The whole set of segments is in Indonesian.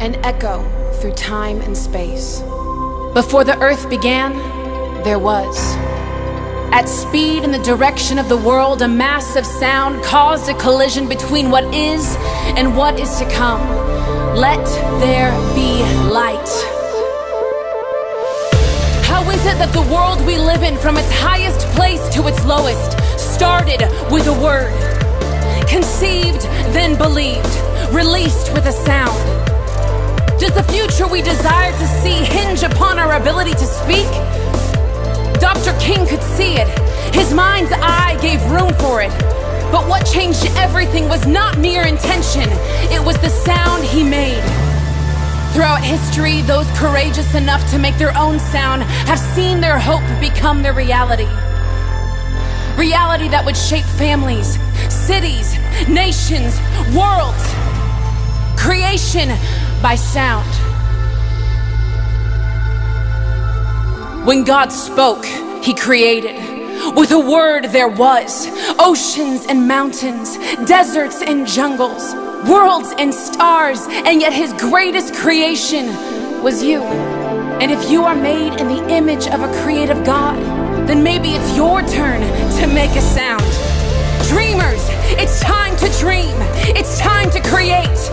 an echo through time and space. Before the earth began, there was. At speed in the direction of the world, a massive sound caused a collision between what is and what is to come. Let there be light. How is it that the world we live in, from its highest place to its lowest, started with a word? Conceived, then believed, released with a sound. Does the future we desire to see hinge upon our ability to speak? Dr. King could see it. His mind's eye gave room for it. But what changed everything was not mere intention. It was the sound he made. Throughout history, those courageous enough to make their own sound have seen their hope become their reality. Reality that would shape families, cities, nations, worlds. Creation by sound. When God spoke, He created. With a word there was oceans and mountains, deserts and jungles, worlds and stars, and yet His greatest creation was you. And if you are made in the image of a creative God, then maybe it's your turn to make a sound. Dreamers, it's time to dream. It's time to create.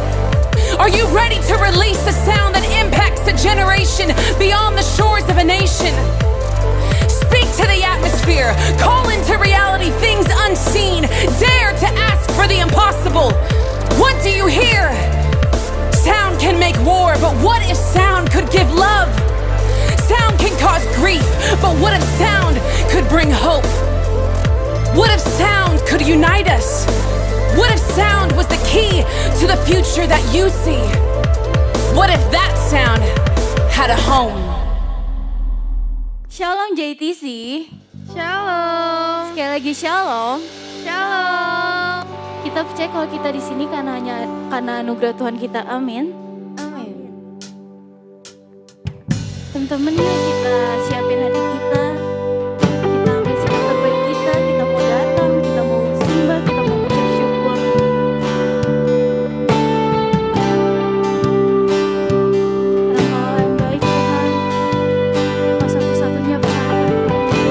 Are you ready to release a sound that impacts a generation beyond the shores of a nation? Speak to the atmosphere, call into reality things unseen, dare to ask for the impossible. What do you hear? Sound can make war, but what if sound could give love? Sound can cause grief, but what if sound could bring hope? What if sound could unite us? What if sound was the key to the future that you see? What if that sound had a home? Shalom JTC. Shalom. Sekali lagi shalom. Shalom. Kita percaya kalau kita di sini karena anugerah Tuhan kita. Amin. Amin. Teman-teman, yuk kita siapin hati kita. Kita ambil sikap terbaik kita. Kita mau datang, kita mau sembah, kita mau mengucap syukur. Karena Kau yang baik Tuhan, Kau satu-satunya pengharapan kami.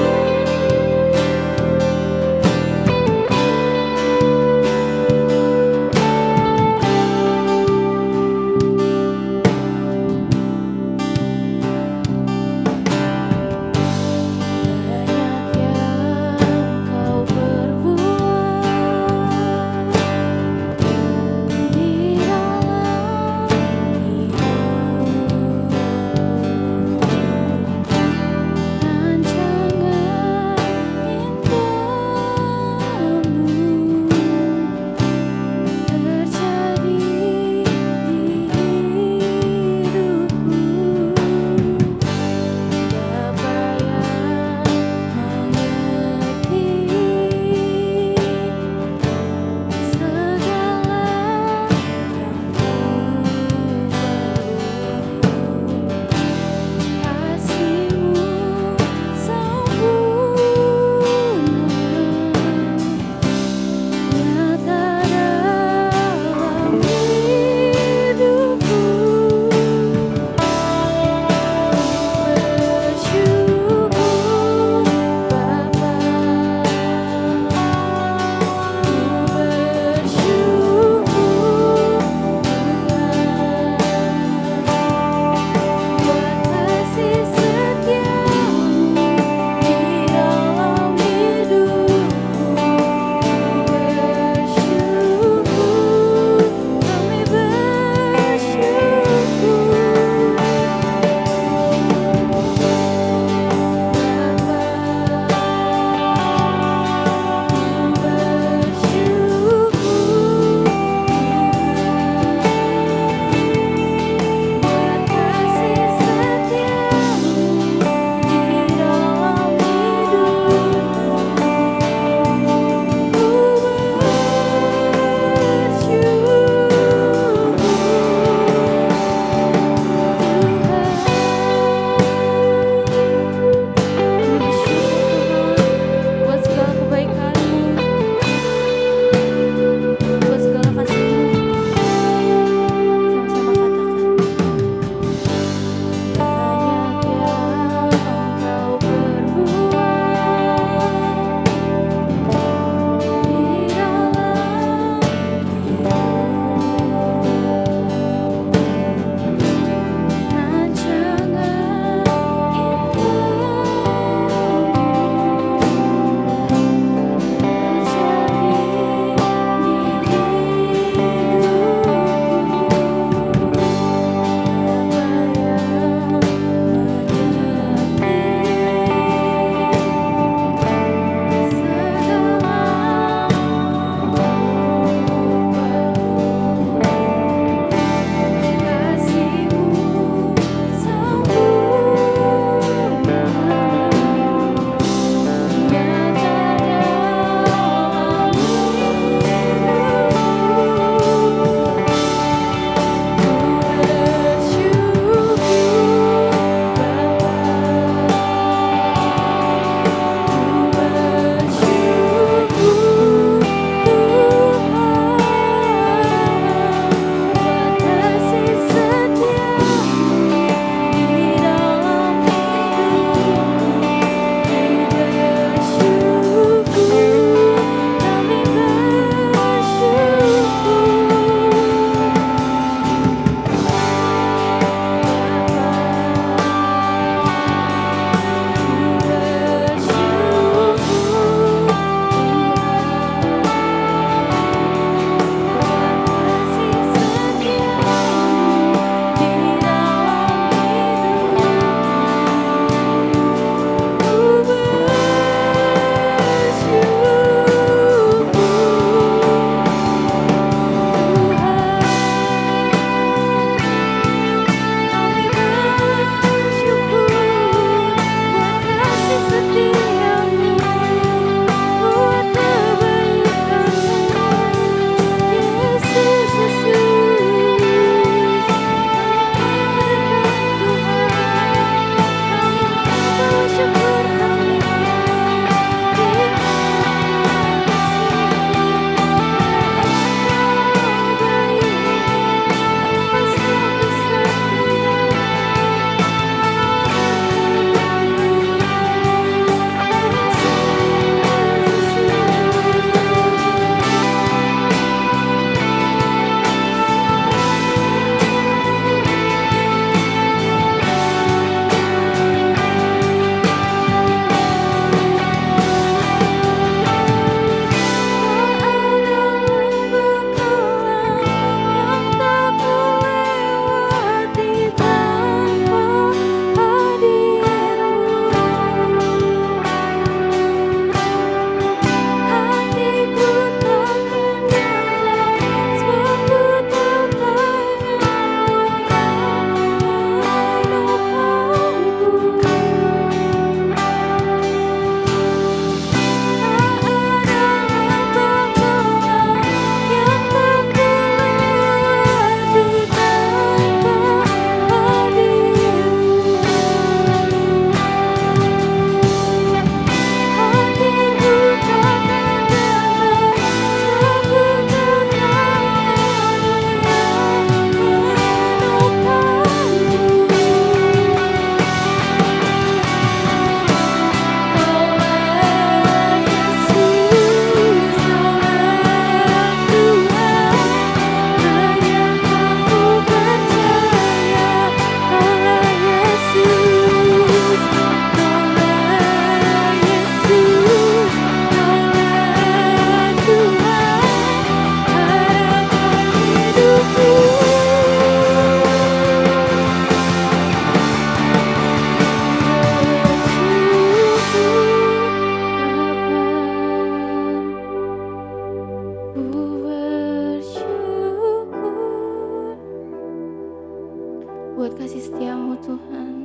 buat kasih setiamu Tuhan.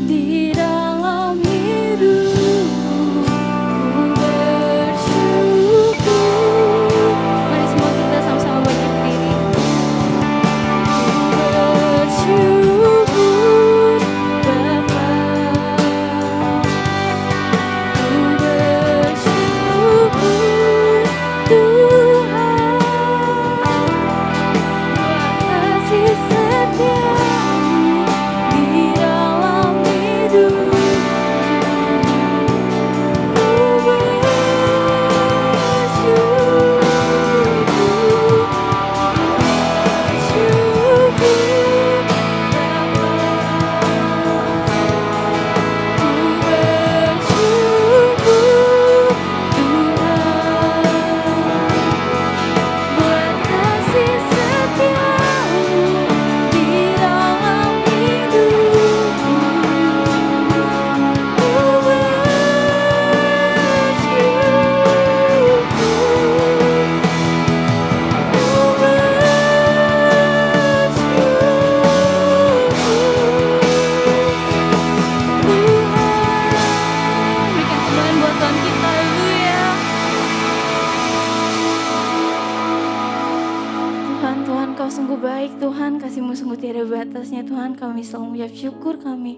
Di dalam hidupku ku bersyukur. Mari semua kita sama-sama bangkit berdiri. Ku bersyukur Bapa, ku bersyukur Tuhan buat kasih setiamu di dalam hidupku. Ku berikan sembahan buat Tuhan kita, haleluya. Tuhan, Kau sungguh baik Tuhan, kasih-Mu sungguh tiada batasnya Tuhan. Kami selalu mengucap syukur, kami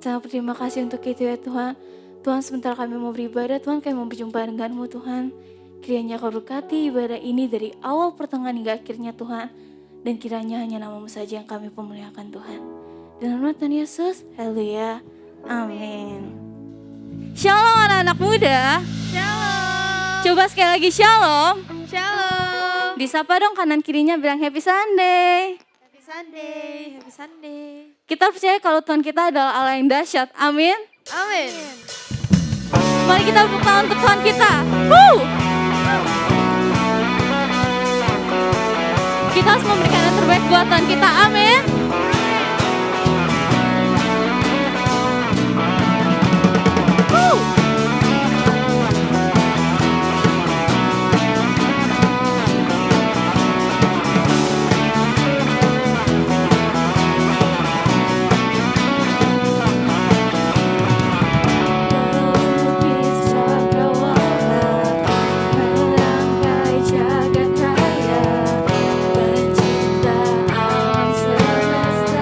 sangat berterima kasih untuk itu ya Tuhan. Tuhan, sebentar kami mau beribadah Tuhan, kami mau berjumpa dengan-Mu Tuhan. Kiranya Kau berkati ibadah ini dari awal pertengahan hingga akhirnya Tuhan. Dan kiranya hanya nama-Mu saja yang kami pemuliakan Tuhan. Dalam nama Tuhan Yesus, haleluya, amin. Shalom anak-anak muda. Shalom. Coba sekali lagi shalom. Shalom. Disapa dong kanan kirinya, bilang happy Sunday. Happy Sunday. Happy Sunday. Kita percaya kalau Tuhan kita adalah Allah yang dahsyat. Amin. Amin. Mari kita tepuk tangan untuk Tuhan kita. Kita harus memberikan yang terbaik buat Tuhan kita. Amin. Pelukis cakrawala, merangkai jagat raya, pencipta alam semesta.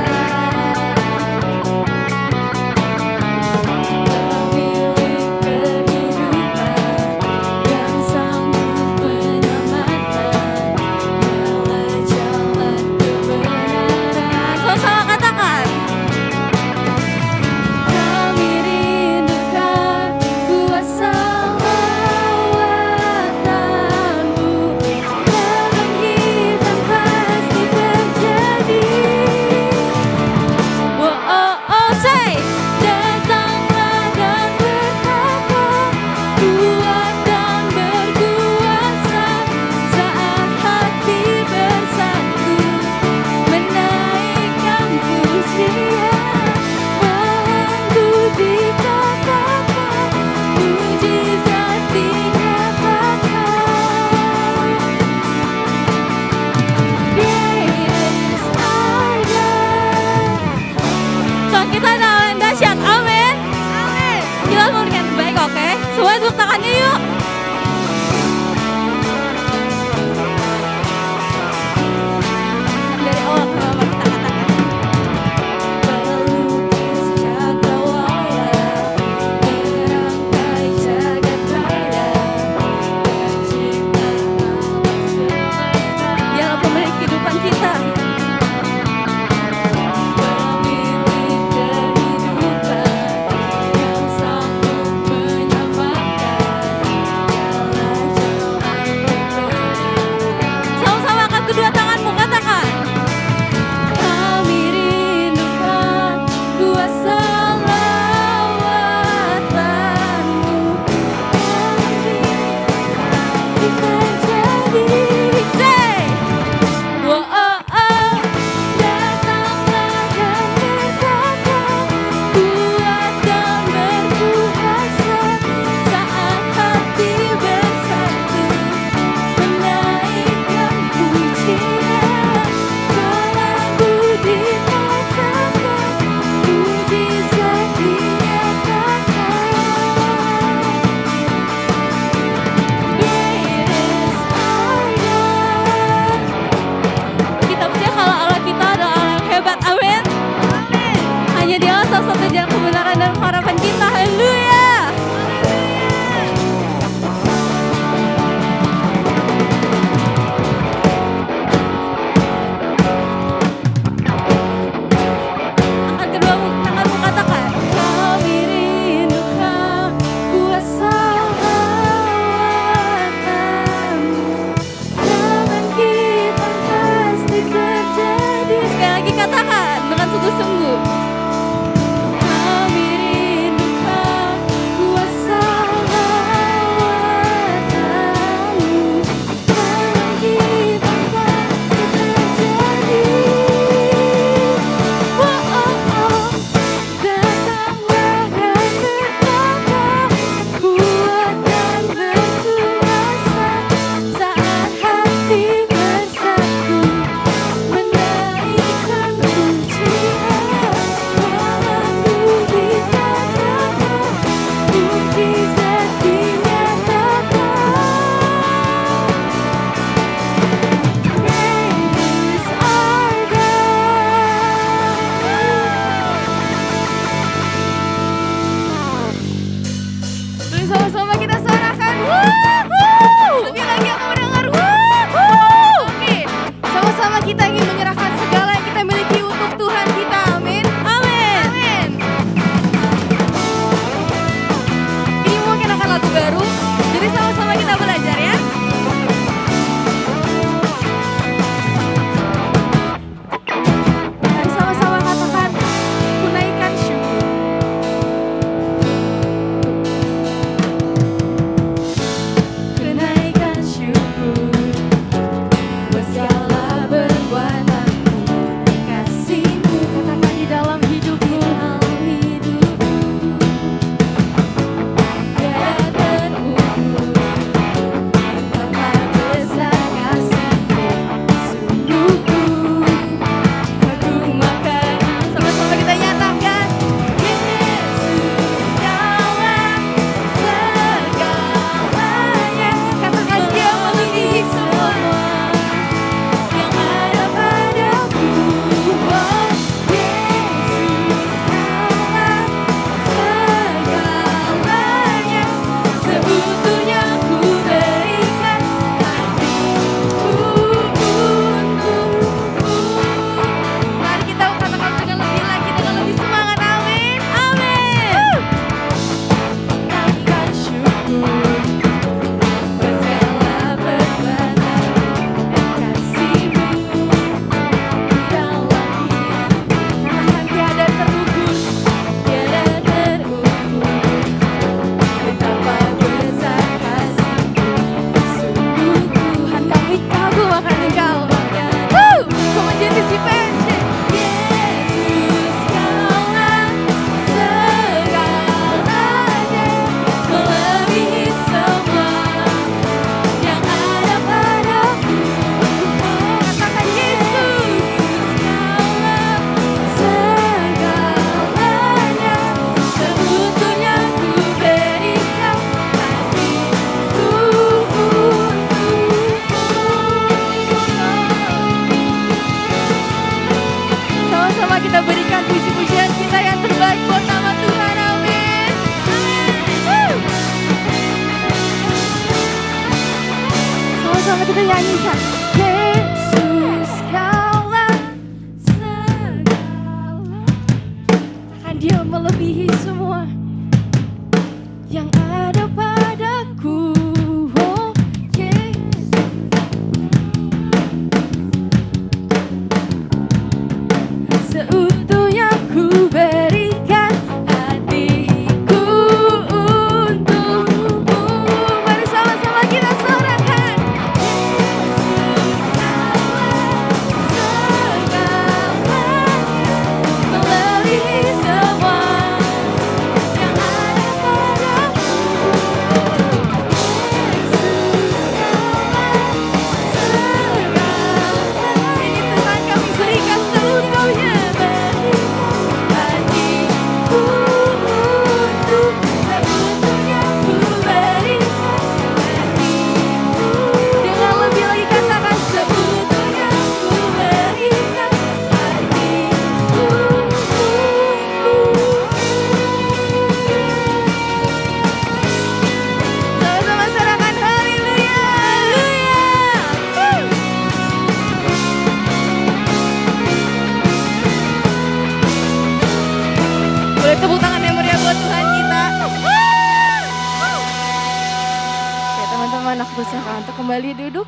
berikan. Yesus kaulah segala, akan Dia melebihi semua yang ada padaku. Oh Yesus, seutuhnya ku berikan hatiku untukmu. Mari sama-sama kita sorakan. Yesus kaulah segalanya, melebihi semua yang ada padaku. Yesus kaulah segalanya. Ini Tuhan kami berikan seutuhnya, berikan hatiku untuk seutuhnya ku berikan hatiku. Dengan lebih lagi katakan seutuhnya ku berikan hatiku untukmu. Sama-sama serahkan haleluya, haleluya. Boleh tepuk tangan yang meriah buat Tuhan kita. Oke teman-teman, aku persilakan untuk kembali duduk.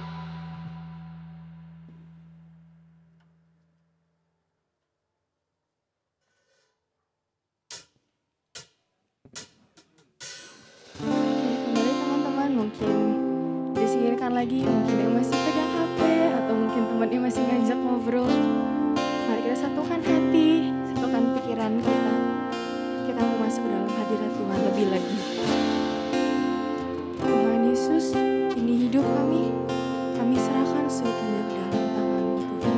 Kembali teman-teman, mungkin disingkirkan lagi, mungkin yang masih pegang HP atau mungkin temannya masih ngajak ngobrol. Mari kita satukan hati, satukan pikiran kita. Kita mau masuk ke dalam hadirat Tuhan lebih lagi. Tuhan Yesus, ini hidup kami serahkan seutuhnya ke dalam tangan-Mu Tuhan.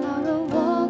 I will walk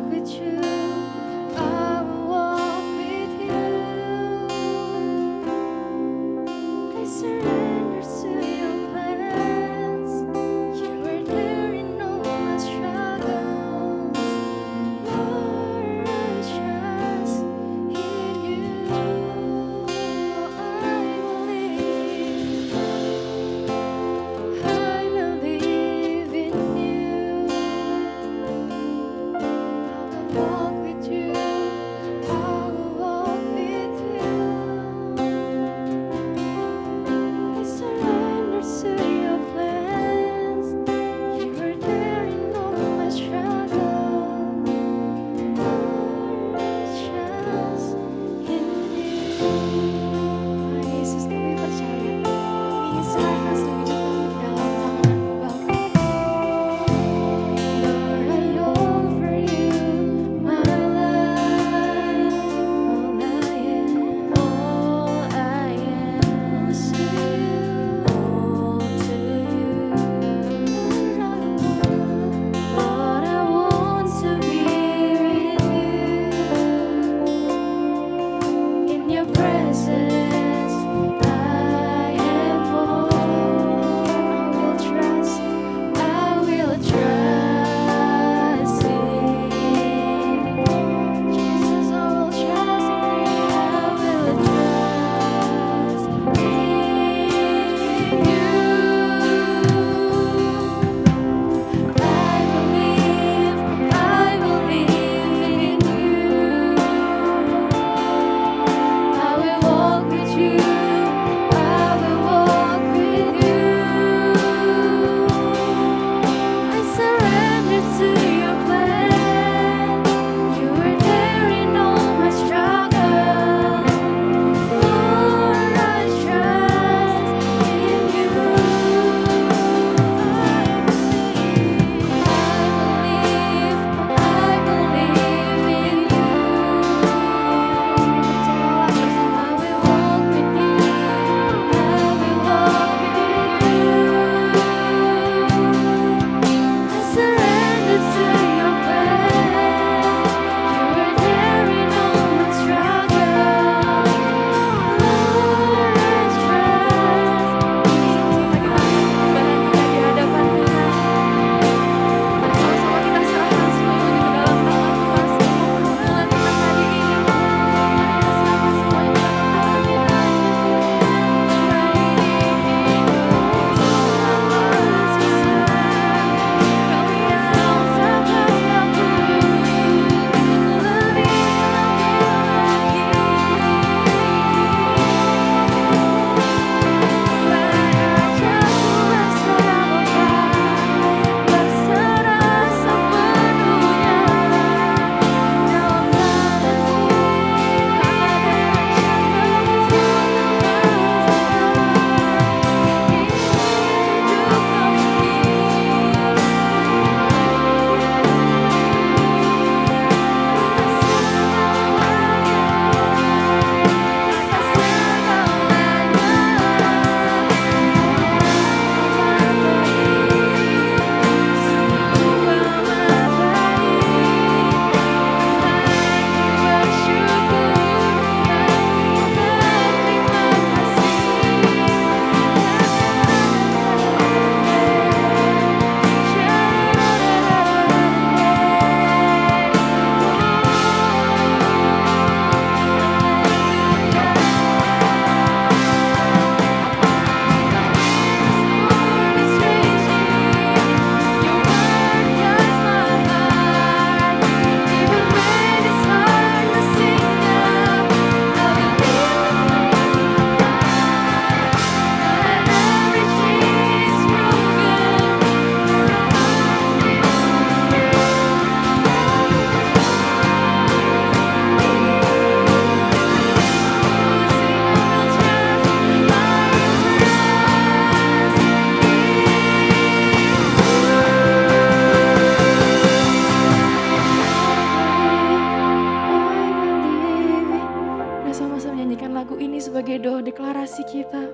doa deklarasi kita.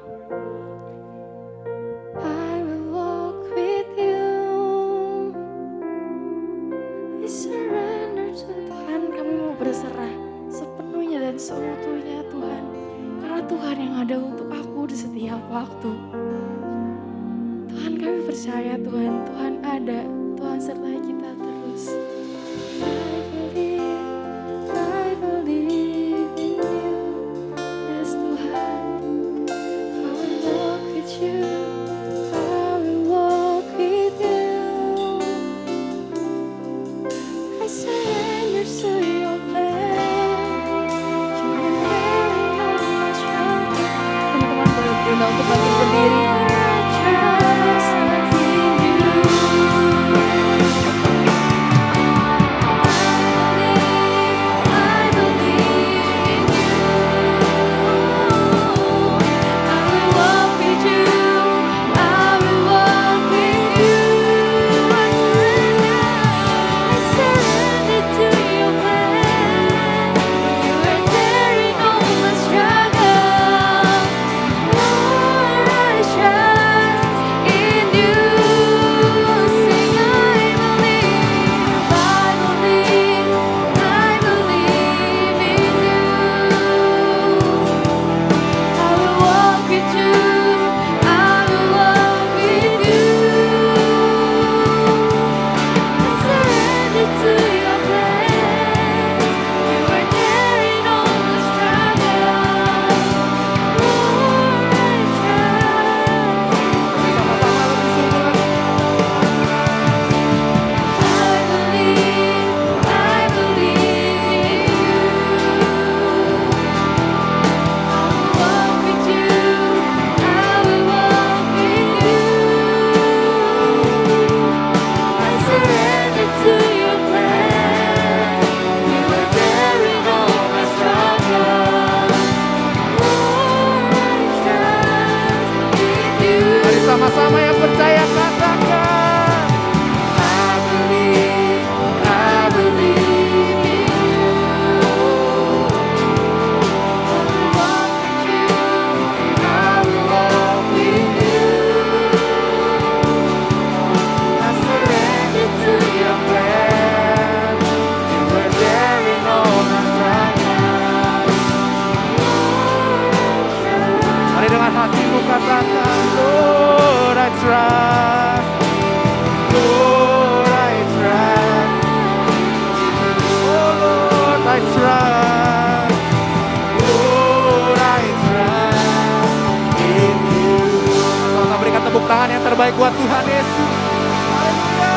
I will walk with you. I surrender to Tuhan. Kami mau berserah sepenuhnya dan seutuhnya Tuhan. Karena Tuhan yang ada untuk aku di setiap waktu. Tuhan, kami percaya Tuhan, Tuhan ada, Tuhan sertai kita terus. I believe in you. Yes Tuhan, I will walk with you. I will walk with you. I surrender to your plan. You are very much right. Teman-teman boleh berundang untuk bangkit berdiri. Sama-sama yang percaya katakan I believe in you. I will walk with you. I surrender to your plan. You were there in all my struggles. Mari dengan hatimu katakan Lord, I trust. Lord, I trust. Oh Lord, I trust. Lord, I trust in you. Sama-sama berikan tepuk tangan yang terbaik buat Tuhan Yesus. Haleluya.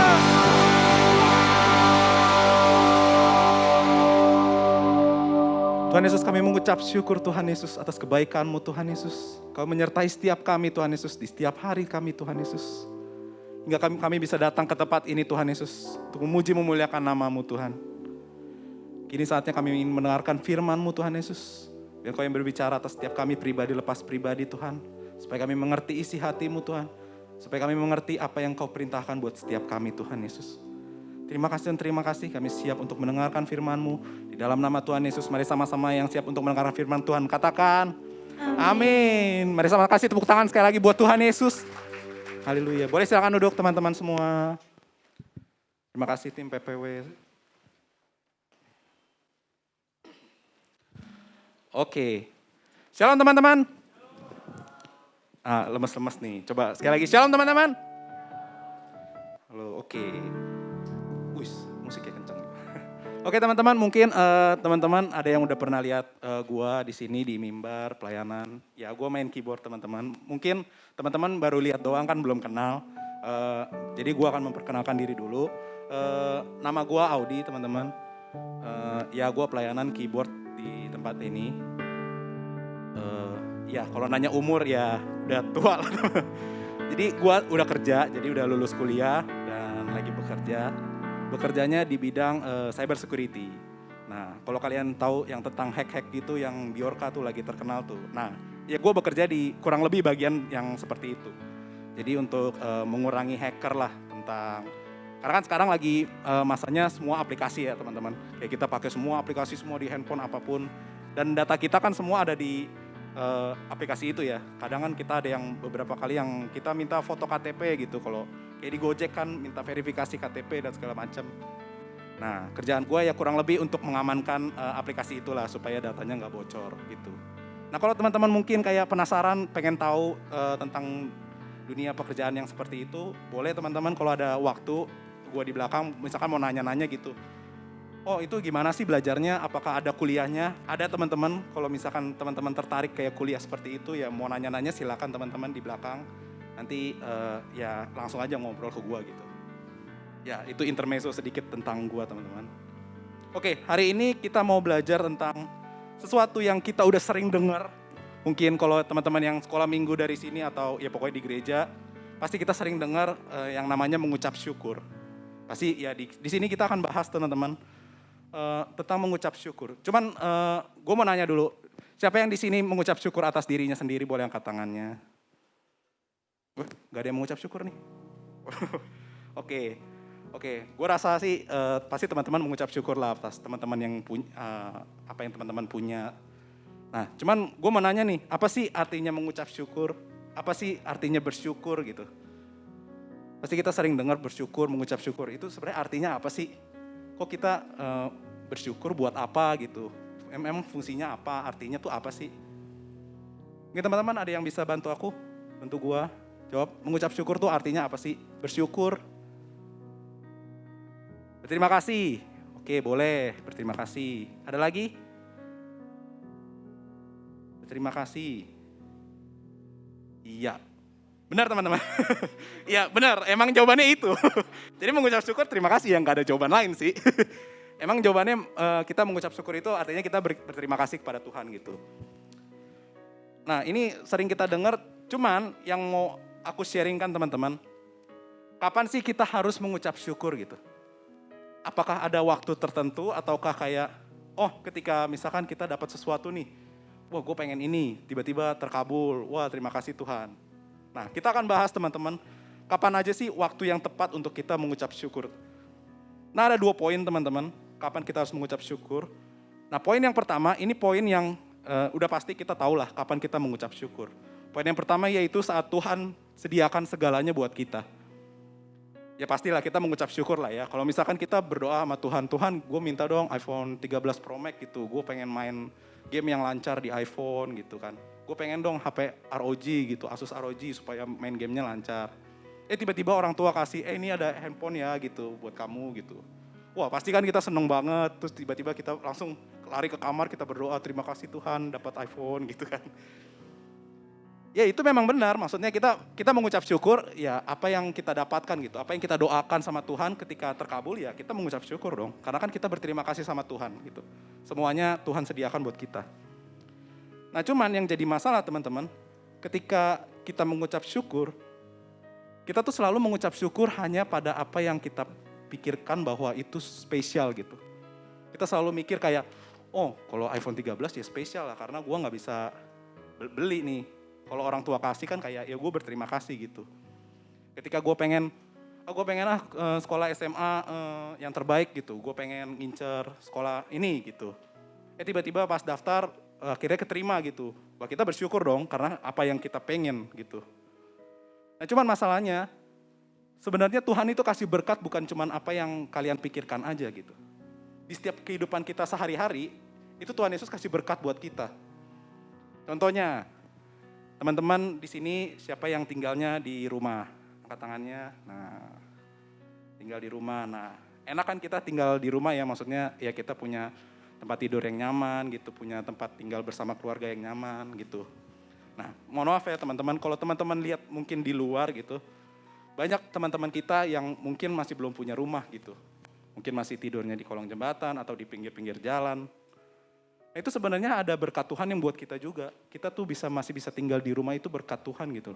Tuhan Yesus, kami mengucap syukur Tuhan Yesus atas kebaikan-Mu Tuhan Yesus. Kau menyertai setiap kami Tuhan Yesus, di setiap hari kami Tuhan Yesus. Hingga kami bisa datang ke tempat ini Tuhan Yesus, untuk memuji memuliakan nama-Mu Tuhan. Kini saatnya kami ingin mendengarkan firman-Mu Tuhan Yesus. Biar Kau yang berbicara atas setiap kami pribadi lepas pribadi Tuhan. Supaya kami mengerti isi hati-Mu Tuhan. Supaya kami mengerti apa yang Kau perintahkan buat setiap kami Tuhan Yesus. Terima kasih dan terima kasih, kami siap untuk mendengarkan firman-Mu. Di dalam nama Tuhan Yesus, mari sama-sama yang siap untuk mendengarkan firman Tuhan, katakan amin. Mari sama kasih tepuk tangan sekali lagi buat Tuhan Yesus. Haleluya. Boleh silakan duduk teman-teman semua. Terima kasih tim PPW. Oke. Shalom teman-teman. Lemes-lemes nih. Coba sekali lagi. Shalom teman-teman. Halo, oke. Musiknya kencang. Oke teman-teman, mungkin teman-teman ada yang udah pernah lihat gua di sini di mimbar pelayanan. Ya, gua main keyboard teman-teman. Mungkin teman-teman baru lihat doang kan, belum kenal. Jadi gua akan memperkenalkan diri dulu. Nama gua Audi teman-teman. Ya, gua pelayanan keyboard di tempat ini. Ya, kalau nanya umur ya udah tua lah. Jadi gua udah kerja, jadi udah lulus kuliah dan lagi bekerja. Bekerjanya di bidang cyber security. Nah, kalau kalian tahu yang tentang hack-hack gitu yang Bjorka tuh lagi terkenal tuh. Nah, ya gue bekerja di kurang lebih bagian yang seperti itu. Jadi untuk mengurangi hacker lah tentang, karena kan sekarang lagi masanya semua aplikasi ya teman-teman. Kayak kita pakai semua aplikasi semua di handphone apapun. Dan data kita kan semua ada di aplikasi itu ya. Kadang kan kita ada yang beberapa kali yang kita minta foto KTP gitu. Kalau kayak di Gojek kan minta verifikasi KTP dan segala macam. Nah, kerjaan gue ya kurang lebih untuk mengamankan aplikasi itulah supaya datanya nggak bocor gitu. Nah, kalau teman-teman mungkin kayak penasaran, pengen tahu tentang dunia pekerjaan yang seperti itu, boleh teman-teman kalau ada waktu, gue di belakang misalkan mau nanya-nanya gitu. Oh itu gimana sih belajarnya, apakah ada kuliahnya? Ada teman-teman, kalau misalkan teman-teman tertarik kayak kuliah seperti itu ya mau nanya-nanya silakan teman-teman di belakang. Nanti ya langsung aja ngobrol ke gue gitu. Ya itu intermezzo sedikit tentang gue teman-teman. Oke, hari ini kita mau belajar tentang sesuatu yang kita udah sering dengar. Mungkin kalau teman-teman yang sekolah minggu dari sini atau ya pokoknya di gereja, pasti kita sering dengar yang namanya mengucap syukur. Pasti ya di sini kita akan bahas teman-teman tentang mengucap syukur. Cuman gue mau nanya dulu, siapa yang di sini mengucap syukur atas dirinya sendiri, boleh angkat tangannya. Gak ada yang mengucap syukur nih. Oke. Gue rasa sih pasti teman-teman mengucap syukur lah atas teman-teman yang punya apa yang teman-teman punya. Nah, cuman gue mau nanya nih, apa sih artinya mengucap syukur? Apa sih artinya bersyukur gitu? Pasti kita sering dengar bersyukur, mengucap syukur. Itu sebenarnya artinya apa sih? Kok kita bersyukur buat apa gitu? Emang fungsinya apa? Artinya tuh apa sih? Mungkin teman-teman ada yang bisa bantu aku? Bantu gua jawab, mengucap syukur tuh artinya apa sih? Bersyukur. Berterima kasih. Oke, boleh. Berterima kasih. Ada lagi? Berterima kasih. Iya. Benar teman-teman. Iya benar, emang jawabannya itu. Jadi mengucap syukur terima kasih, yang gak ada jawaban lain sih. Emang jawabannya kita mengucap syukur itu artinya kita berterima kasih kepada Tuhan gitu. Nah ini sering kita dengar, cuman yang mau aku sharingkan teman-teman, kapan sih kita harus mengucap syukur gitu? Apakah ada waktu tertentu ataukah kayak, oh ketika misalkan kita dapat sesuatu nih, wah gue pengen ini, tiba-tiba terkabul, wah terima kasih Tuhan. Nah, kita akan bahas teman-teman, kapan aja sih waktu yang tepat untuk kita mengucap syukur. Nah, ada 2 poin teman-teman, kapan kita harus mengucap syukur. Nah, poin yang pertama, ini poin yang udah pasti kita tahu lah kapan kita mengucap syukur. Poin yang pertama yaitu saat Tuhan sediakan segalanya buat kita. Ya pastilah kita mengucap syukur lah ya. Kalau misalkan kita berdoa sama Tuhan, Tuhan gue minta dong iPhone 13 Pro Max gitu, gue pengen main game yang lancar di iPhone gitu kan. Gue pengen dong HP ROG gitu, Asus ROG supaya main gamenya lancar. Tiba-tiba orang tua kasih, ini ada handphone ya gitu buat kamu gitu. Wah pasti kan kita seneng banget, terus tiba-tiba kita langsung lari ke kamar, kita berdoa terima kasih Tuhan dapat iPhone gitu kan. Ya itu memang benar, maksudnya kita mengucap syukur ya apa yang kita dapatkan gitu. Apa yang kita doakan sama Tuhan ketika terkabul ya kita mengucap syukur dong. Karena kan kita berterima kasih sama Tuhan gitu. Semuanya Tuhan sediakan buat kita. Nah cuman yang jadi masalah teman-teman, ketika kita mengucap syukur, kita tuh selalu mengucap syukur hanya pada apa yang kita pikirkan bahwa itu spesial gitu. Kita selalu mikir kayak, oh kalau iPhone 13 ya spesial lah karena gue gak bisa beli nih. Kalau orang tua kasih kan kayak ya gue berterima kasih gitu. Ketika gue pengen sekolah SMA yang terbaik gitu, gue pengen ngincer sekolah ini gitu. Tiba-tiba pas daftar, akhirnya keterima gitu. Wah kita bersyukur dong karena apa yang kita pengen gitu. Nah cuman masalahnya sebenarnya Tuhan itu kasih berkat bukan cuman apa yang kalian pikirkan aja gitu. Di setiap kehidupan kita sehari-hari itu Tuhan Yesus kasih berkat buat kita. Contohnya teman-teman di sini siapa yang tinggalnya di rumah? Angkat tangannya. Nah tinggal di rumah. Nah enak kan kita tinggal di rumah ya, maksudnya ya kita punya tempat tidur yang nyaman gitu, punya tempat tinggal bersama keluarga yang nyaman gitu. Nah, mohon maaf ya teman-teman, kalau teman-teman lihat mungkin di luar gitu, banyak teman-teman kita yang mungkin masih belum punya rumah gitu. Mungkin masih tidurnya di kolong jembatan atau di pinggir-pinggir jalan. Nah, itu sebenarnya ada berkat Tuhan yang buat kita juga. Kita tuh masih bisa tinggal di rumah itu berkat Tuhan gitu.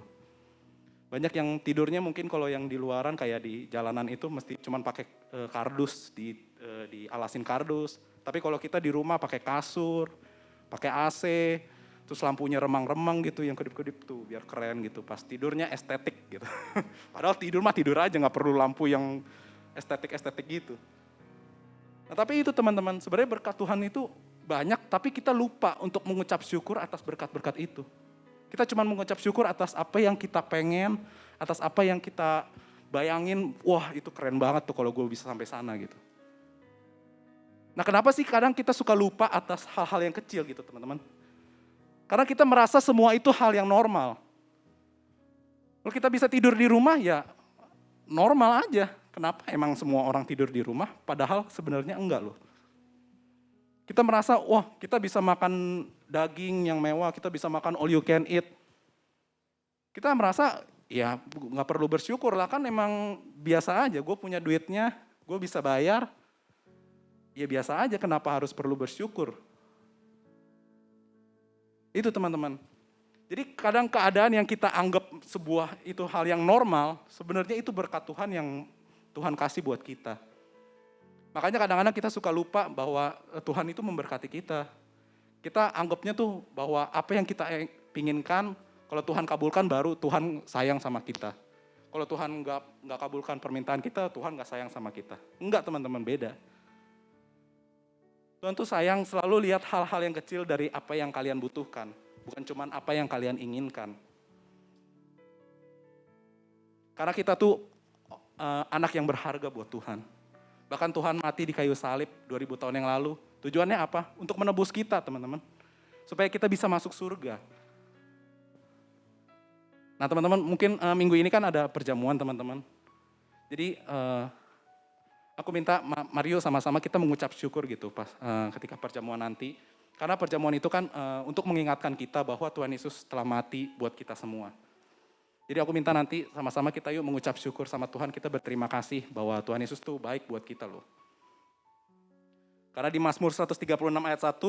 Banyak yang tidurnya mungkin kalau yang di luaran kayak di jalanan itu mesti cuman pakai kardus, dialasin kardus. Tapi kalau kita di rumah pakai kasur, pakai AC, terus lampunya remang-remang gitu yang kedip-kedip tuh biar keren gitu. Pas tidurnya estetik gitu. Padahal tidur mah tidur aja, gak perlu lampu yang estetik-estetik gitu. Nah tapi itu teman-teman, sebenarnya berkat Tuhan itu banyak, tapi kita lupa untuk mengucap syukur atas berkat-berkat itu. Kita cuma mengucap syukur atas apa yang kita pengen, atas apa yang kita bayangin, wah itu keren banget tuh kalau gue bisa sampai sana gitu. Nah kenapa sih kadang kita suka lupa atas hal-hal yang kecil gitu teman-teman? Karena kita merasa semua itu hal yang normal. Kalau kita bisa tidur di rumah ya normal aja. Kenapa emang semua orang tidur di rumah? Padahal sebenarnya enggak loh. Kita merasa, wah kita bisa makan daging yang mewah, kita bisa makan all you can eat. Kita merasa, ya gak perlu bersyukur lah kan emang biasa aja. Gue punya duitnya, gue bisa bayar. Ya biasa aja, kenapa harus perlu bersyukur? Itu teman-teman. Jadi kadang keadaan yang kita anggap sebuah itu hal yang normal, sebenarnya itu berkat Tuhan yang Tuhan kasih buat kita. Makanya kadang-kadang kita suka lupa bahwa Tuhan itu memberkati kita. Kita anggapnya tuh bahwa apa yang kita inginkan, kalau Tuhan kabulkan baru Tuhan sayang sama kita. Kalau Tuhan nggak kabulkan permintaan kita, Tuhan nggak sayang sama kita. Enggak teman-teman, beda. Tuhan tuh sayang selalu lihat hal-hal yang kecil dari apa yang kalian butuhkan. Bukan cuma apa yang kalian inginkan. Karena kita tuh anak yang berharga buat Tuhan. Bahkan Tuhan mati di kayu salib 2000 tahun yang lalu. Tujuannya apa? Untuk menebus kita teman-teman. Supaya kita bisa masuk surga. Nah teman-teman mungkin minggu ini kan ada perjamuan teman-teman. Jadi aku minta Mario sama-sama kita mengucap syukur gitu pas ketika perjamuan nanti. Karena perjamuan itu kan untuk mengingatkan kita bahwa Tuhan Yesus telah mati buat kita semua. Jadi aku minta nanti sama-sama kita yuk mengucap syukur sama Tuhan, kita berterima kasih bahwa Tuhan Yesus tuh baik buat kita loh. Karena di Mazmur 136 ayat 1,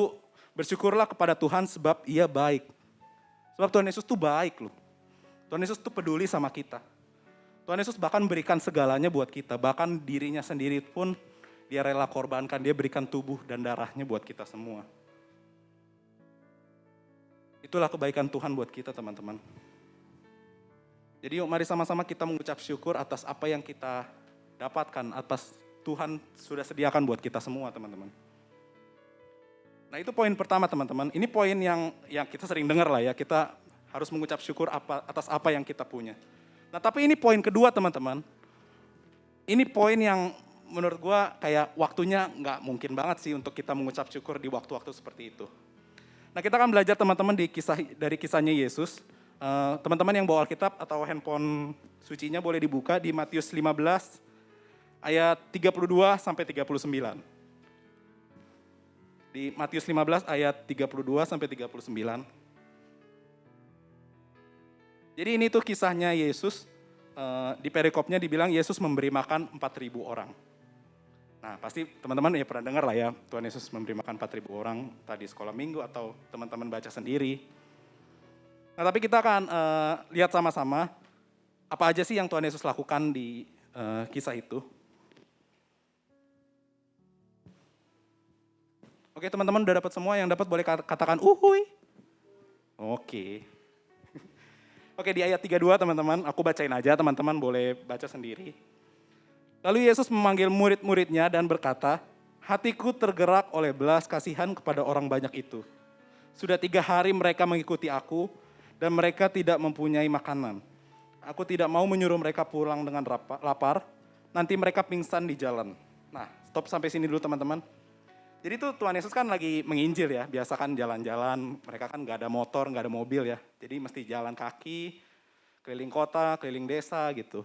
bersyukurlah kepada Tuhan sebab Ia baik. Sebab Tuhan Yesus tuh baik loh. Tuhan Yesus tuh peduli sama kita. Tuhan Yesus bahkan berikan segalanya buat kita, bahkan dirinya sendiri pun Dia rela korbankan, Dia berikan tubuh dan darahnya buat kita semua. Itulah kebaikan Tuhan buat kita teman-teman. Jadi yuk mari sama-sama kita mengucap syukur atas apa yang kita dapatkan, atas Tuhan sudah sediakan buat kita semua teman-teman. Nah itu poin pertama teman-teman, ini poin yang kita sering dengar lah ya, kita harus mengucap syukur atas apa yang kita punya. Nah tapi ini poin kedua teman-teman, ini poin yang menurut gue kayak waktunya nggak mungkin banget sih untuk kita mengucap syukur di waktu-waktu seperti itu. Nah kita akan belajar teman-teman dari kisahnya Yesus. Teman-teman yang bawa Alkitab atau handphone sucinya boleh dibuka di Matius 15 ayat 32 sampai 39. Di Matius 15 ayat 32 sampai 39. Jadi ini tuh kisahnya Yesus, di perikopnya dibilang Yesus memberi makan 4.000 orang. Nah pasti teman-teman ya pernah dengar lah ya, Tuhan Yesus memberi makan 4.000 orang tadi sekolah minggu atau teman-teman baca sendiri. Nah tapi kita akan lihat sama-sama apa aja sih yang Tuhan Yesus lakukan di kisah itu. Oke teman-teman udah dapat semua, yang dapat boleh katakan uhuy. Oke. Oke di ayat 32 teman-teman, aku bacain aja teman-teman boleh baca sendiri. Lalu Yesus memanggil murid-muridnya dan berkata, hatiku tergerak oleh belas kasihan kepada orang banyak itu. Sudah 3 hari mereka mengikuti aku, dan mereka tidak mempunyai makanan. Aku tidak mau menyuruh mereka pulang dengan lapar, nanti mereka pingsan di jalan. Nah, stop sampai sini dulu teman-teman. Jadi tuh Tuhan Yesus kan lagi menginjil ya, biasa kan jalan-jalan, mereka kan gak ada motor, gak ada mobil ya. Jadi mesti jalan kaki, keliling kota, keliling desa gitu.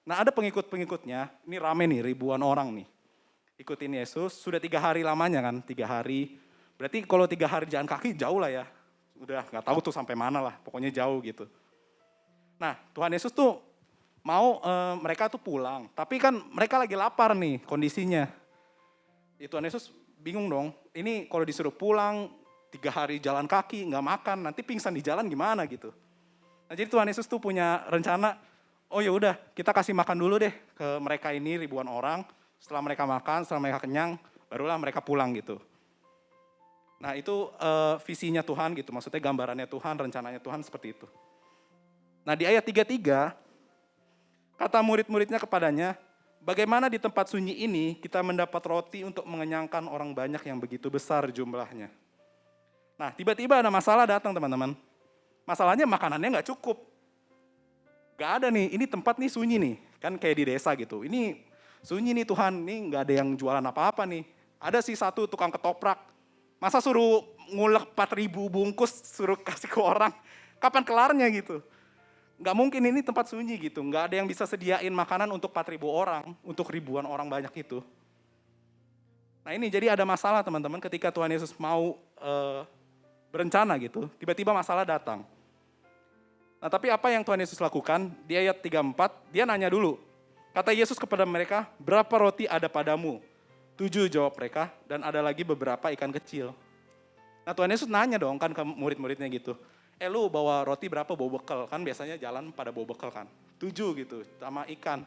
Nah ada pengikut-pengikutnya, ini rame nih, ribuan orang nih. Ikutin Yesus, sudah 3 hari lamanya kan, 3 hari. Berarti kalau 3 hari jalan kaki jauh lah ya. Udah gak tahu tuh sampai mana lah, pokoknya jauh gitu. Nah Tuhan Yesus tuh mau mereka tuh pulang, tapi kan mereka lagi lapar nih kondisinya. Tuhan Yesus bingung dong, ini kalau disuruh pulang 3 hari jalan kaki, gak makan, nanti pingsan di jalan gimana gitu. Nah jadi Tuhan Yesus tuh punya rencana, oh ya udah kita kasih makan dulu deh ke mereka ini ribuan orang, setelah mereka makan, setelah mereka kenyang, barulah mereka pulang gitu. Nah itu visinya Tuhan gitu, maksudnya gambarannya Tuhan, rencananya Tuhan seperti itu. Nah di ayat 33, kata murid-muridnya kepadanya, bagaimana di tempat sunyi ini kita mendapat roti untuk mengenyangkan orang banyak yang begitu besar jumlahnya. Nah, tiba-tiba ada masalah datang teman-teman. Masalahnya makanannya nggak cukup. Nggak ada nih, ini tempat nih sunyi nih. Kan kayak di desa gitu. Ini sunyi nih Tuhan, ini nggak ada yang jualan apa-apa nih. Ada sih satu tukang ketoprak. Masa suruh ngulek 4.000 bungkus, suruh kasih ke orang. Kapan kelarnya gitu. Nggak mungkin ini tempat sunyi gitu. Nggak ada yang bisa sediain makanan untuk 4.000 orang, untuk ribuan orang banyak itu. Nah ini jadi ada masalah teman-teman ketika Tuhan Yesus mau berencana gitu, tiba-tiba masalah datang. Nah tapi apa yang Tuhan Yesus lakukan? Di ayat 34, dia nanya dulu. Kata Yesus kepada mereka, berapa roti ada padamu? 7 jawab mereka, dan ada lagi beberapa ikan kecil. Nah Tuhan Yesus nanya dong kan ke murid-muridnya gitu. Lu bawa roti berapa bawa bekal? Kan biasanya jalan pada bawa bekal kan. 7 gitu, sama ikan.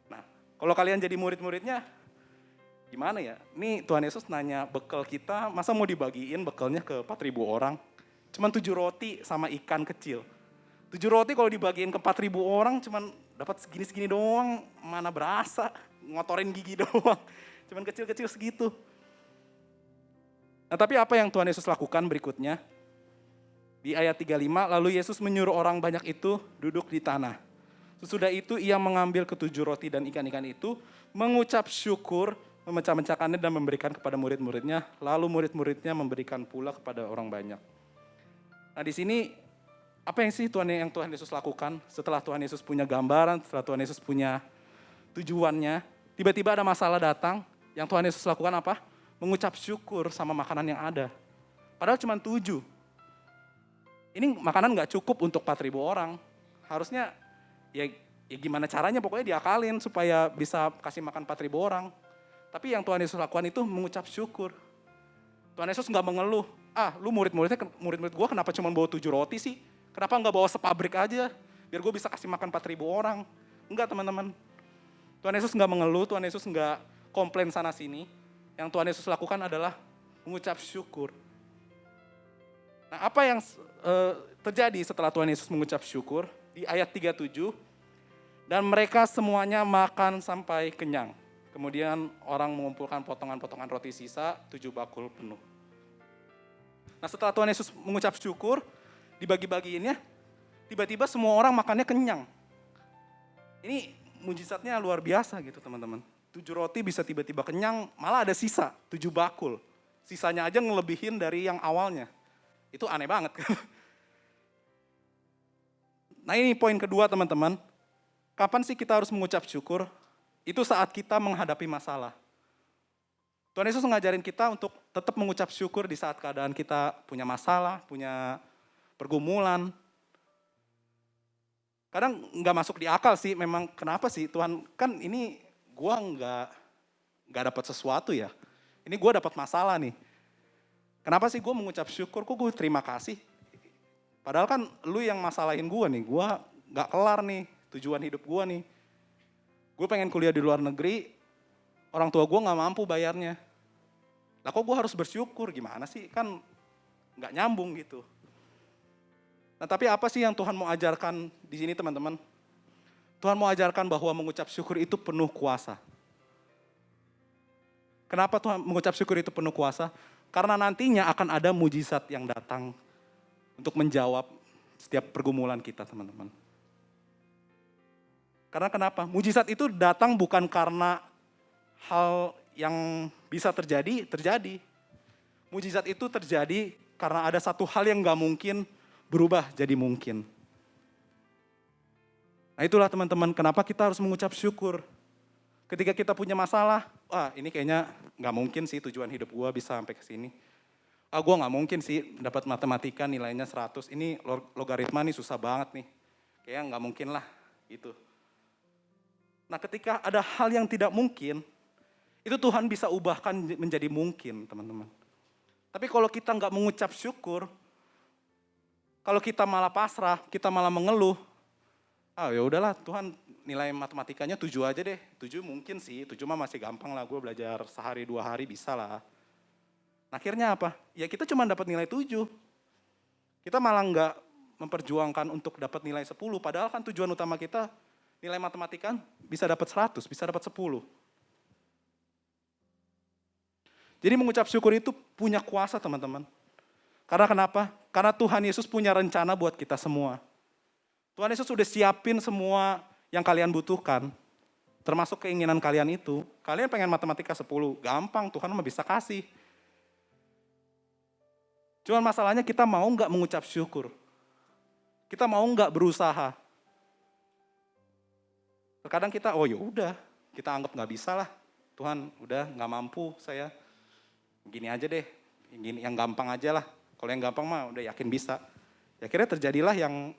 Nah kalau kalian jadi murid-muridnya, gimana ya? Nih Tuhan Yesus nanya bekal kita, masa mau dibagiin bekalnya ke 4.000 orang? Cuman 7 roti sama ikan kecil. 7 roti kalau dibagiin ke 4.000 orang cuman dapat segini-segini doang, mana berasa, ngotorin gigi doang. Cuman kecil-kecil segitu. Nah tapi apa yang Tuhan Yesus lakukan berikutnya? Di ayat 35, lalu Yesus menyuruh orang banyak itu duduk di tanah. Sesudah itu ia mengambil ketujuh roti dan ikan-ikan itu, mengucap syukur, memecah-mecahkannya dan memberikan kepada murid-muridnya, lalu murid-muridnya memberikan pula kepada orang banyak. Nah di sini apa yang sih yang Tuhan Yesus lakukan? Setelah Tuhan Yesus punya gambaran, setelah Tuhan Yesus punya tujuannya, tiba-tiba ada masalah datang, yang Tuhan Yesus lakukan apa? Mengucap syukur sama makanan yang ada. Padahal cuma 7. Ini makanan gak cukup untuk 4.000 orang. Harusnya ya gimana caranya pokoknya diakalin supaya bisa kasih makan 4.000 orang. Tapi yang Tuhan Yesus lakukan itu mengucap syukur. Tuhan Yesus gak mengeluh, lu murid-murid gue kenapa cuma bawa 7 roti sih? Kenapa gak bawa sepabrik aja? Biar gue bisa kasih makan 4.000 orang. Enggak teman-teman. Tuhan Yesus gak mengeluh, Tuhan Yesus gak komplain sana sini. Yang Tuhan Yesus lakukan adalah mengucap syukur. Nah apa yang terjadi setelah Tuhan Yesus mengucap syukur? Di ayat 37, dan mereka semuanya makan sampai kenyang. Kemudian orang mengumpulkan potongan-potongan roti sisa, 7 bakul penuh. Nah setelah Tuhan Yesus mengucap syukur, dibagi-bagiinnya, tiba-tiba semua orang makannya kenyang. Ini mujizatnya luar biasa gitu teman-teman. 7 roti bisa tiba-tiba kenyang, malah ada sisa, 7 bakul. Sisanya aja ngelebihin dari yang awalnya. Itu aneh banget. Nah ini poin kedua teman-teman. Kapan sih kita harus mengucap syukur? Itu saat kita menghadapi masalah. Tuhan Yesus ngajarin kita untuk tetap mengucap syukur di saat keadaan kita punya masalah, punya pergumulan. Kadang nggak masuk di akal sih, memang kenapa sih Tuhan, kan ini gua nggak dapat sesuatu ya. Ini gua dapat masalah nih. Kenapa sih gua mengucap syukur, kok gue terima kasih. Padahal kan lu yang masalahin gua nih, gua nggak kelar nih tujuan hidup gua nih. Gue pengen kuliah di luar negeri, orang tua gue gak mampu bayarnya. Lah kok gue harus bersyukur, gimana sih? Kan gak nyambung gitu. Nah tapi apa sih yang Tuhan mau ajarkan di sini teman-teman? Tuhan mau ajarkan bahwa mengucap syukur itu penuh kuasa. Kenapa Tuhan mengucap syukur itu penuh kuasa? Karena nantinya akan ada mujizat yang datang untuk menjawab setiap pergumulan kita teman-teman. Karena kenapa? Mujizat itu datang bukan karena hal yang bisa terjadi. Mujizat itu terjadi karena ada satu hal yang gak mungkin berubah jadi mungkin. Nah itulah teman-teman, kenapa kita harus mengucap syukur. Ketika kita punya masalah, ini kayaknya gak mungkin sih tujuan hidup gue bisa sampai ke sini. Gue gak mungkin sih dapat matematika nilainya 100, ini logaritma nih susah banget nih. Kayaknya gak mungkin lah gitu. Nah ketika ada hal yang tidak mungkin, itu Tuhan bisa ubahkan menjadi mungkin teman-teman. Tapi kalau kita nggak mengucap syukur, kalau kita malah pasrah, kita malah mengeluh, ya udahlah Tuhan nilai matematikanya 7 aja deh, 7 mungkin sih, 7 mah masih gampang lah, gue belajar sehari 2 hari bisa lah. Nah, akhirnya apa? Ya kita cuma dapat nilai 7. Kita malah nggak memperjuangkan untuk dapat nilai 10, padahal kan tujuan utama kita nilai matematika bisa dapat 100, bisa dapat 10. Jadi mengucap syukur itu punya kuasa teman-teman. Karena kenapa? Karena Tuhan Yesus punya rencana buat kita semua. Tuhan Yesus sudah siapin semua yang kalian butuhkan. Termasuk keinginan kalian itu. Kalian pengen matematika 10, gampang, Tuhan mah bisa kasih. Cuman masalahnya kita mau nggak mengucap syukur. Kita mau nggak berusaha. Terkadang kita, oh ya udah, kita anggap nggak bisa lah. Tuhan udah nggak mampu saya. Gini aja deh, yang gampang aja lah. Kalau yang gampang mah udah yakin bisa. Ya akhirnya terjadilah yang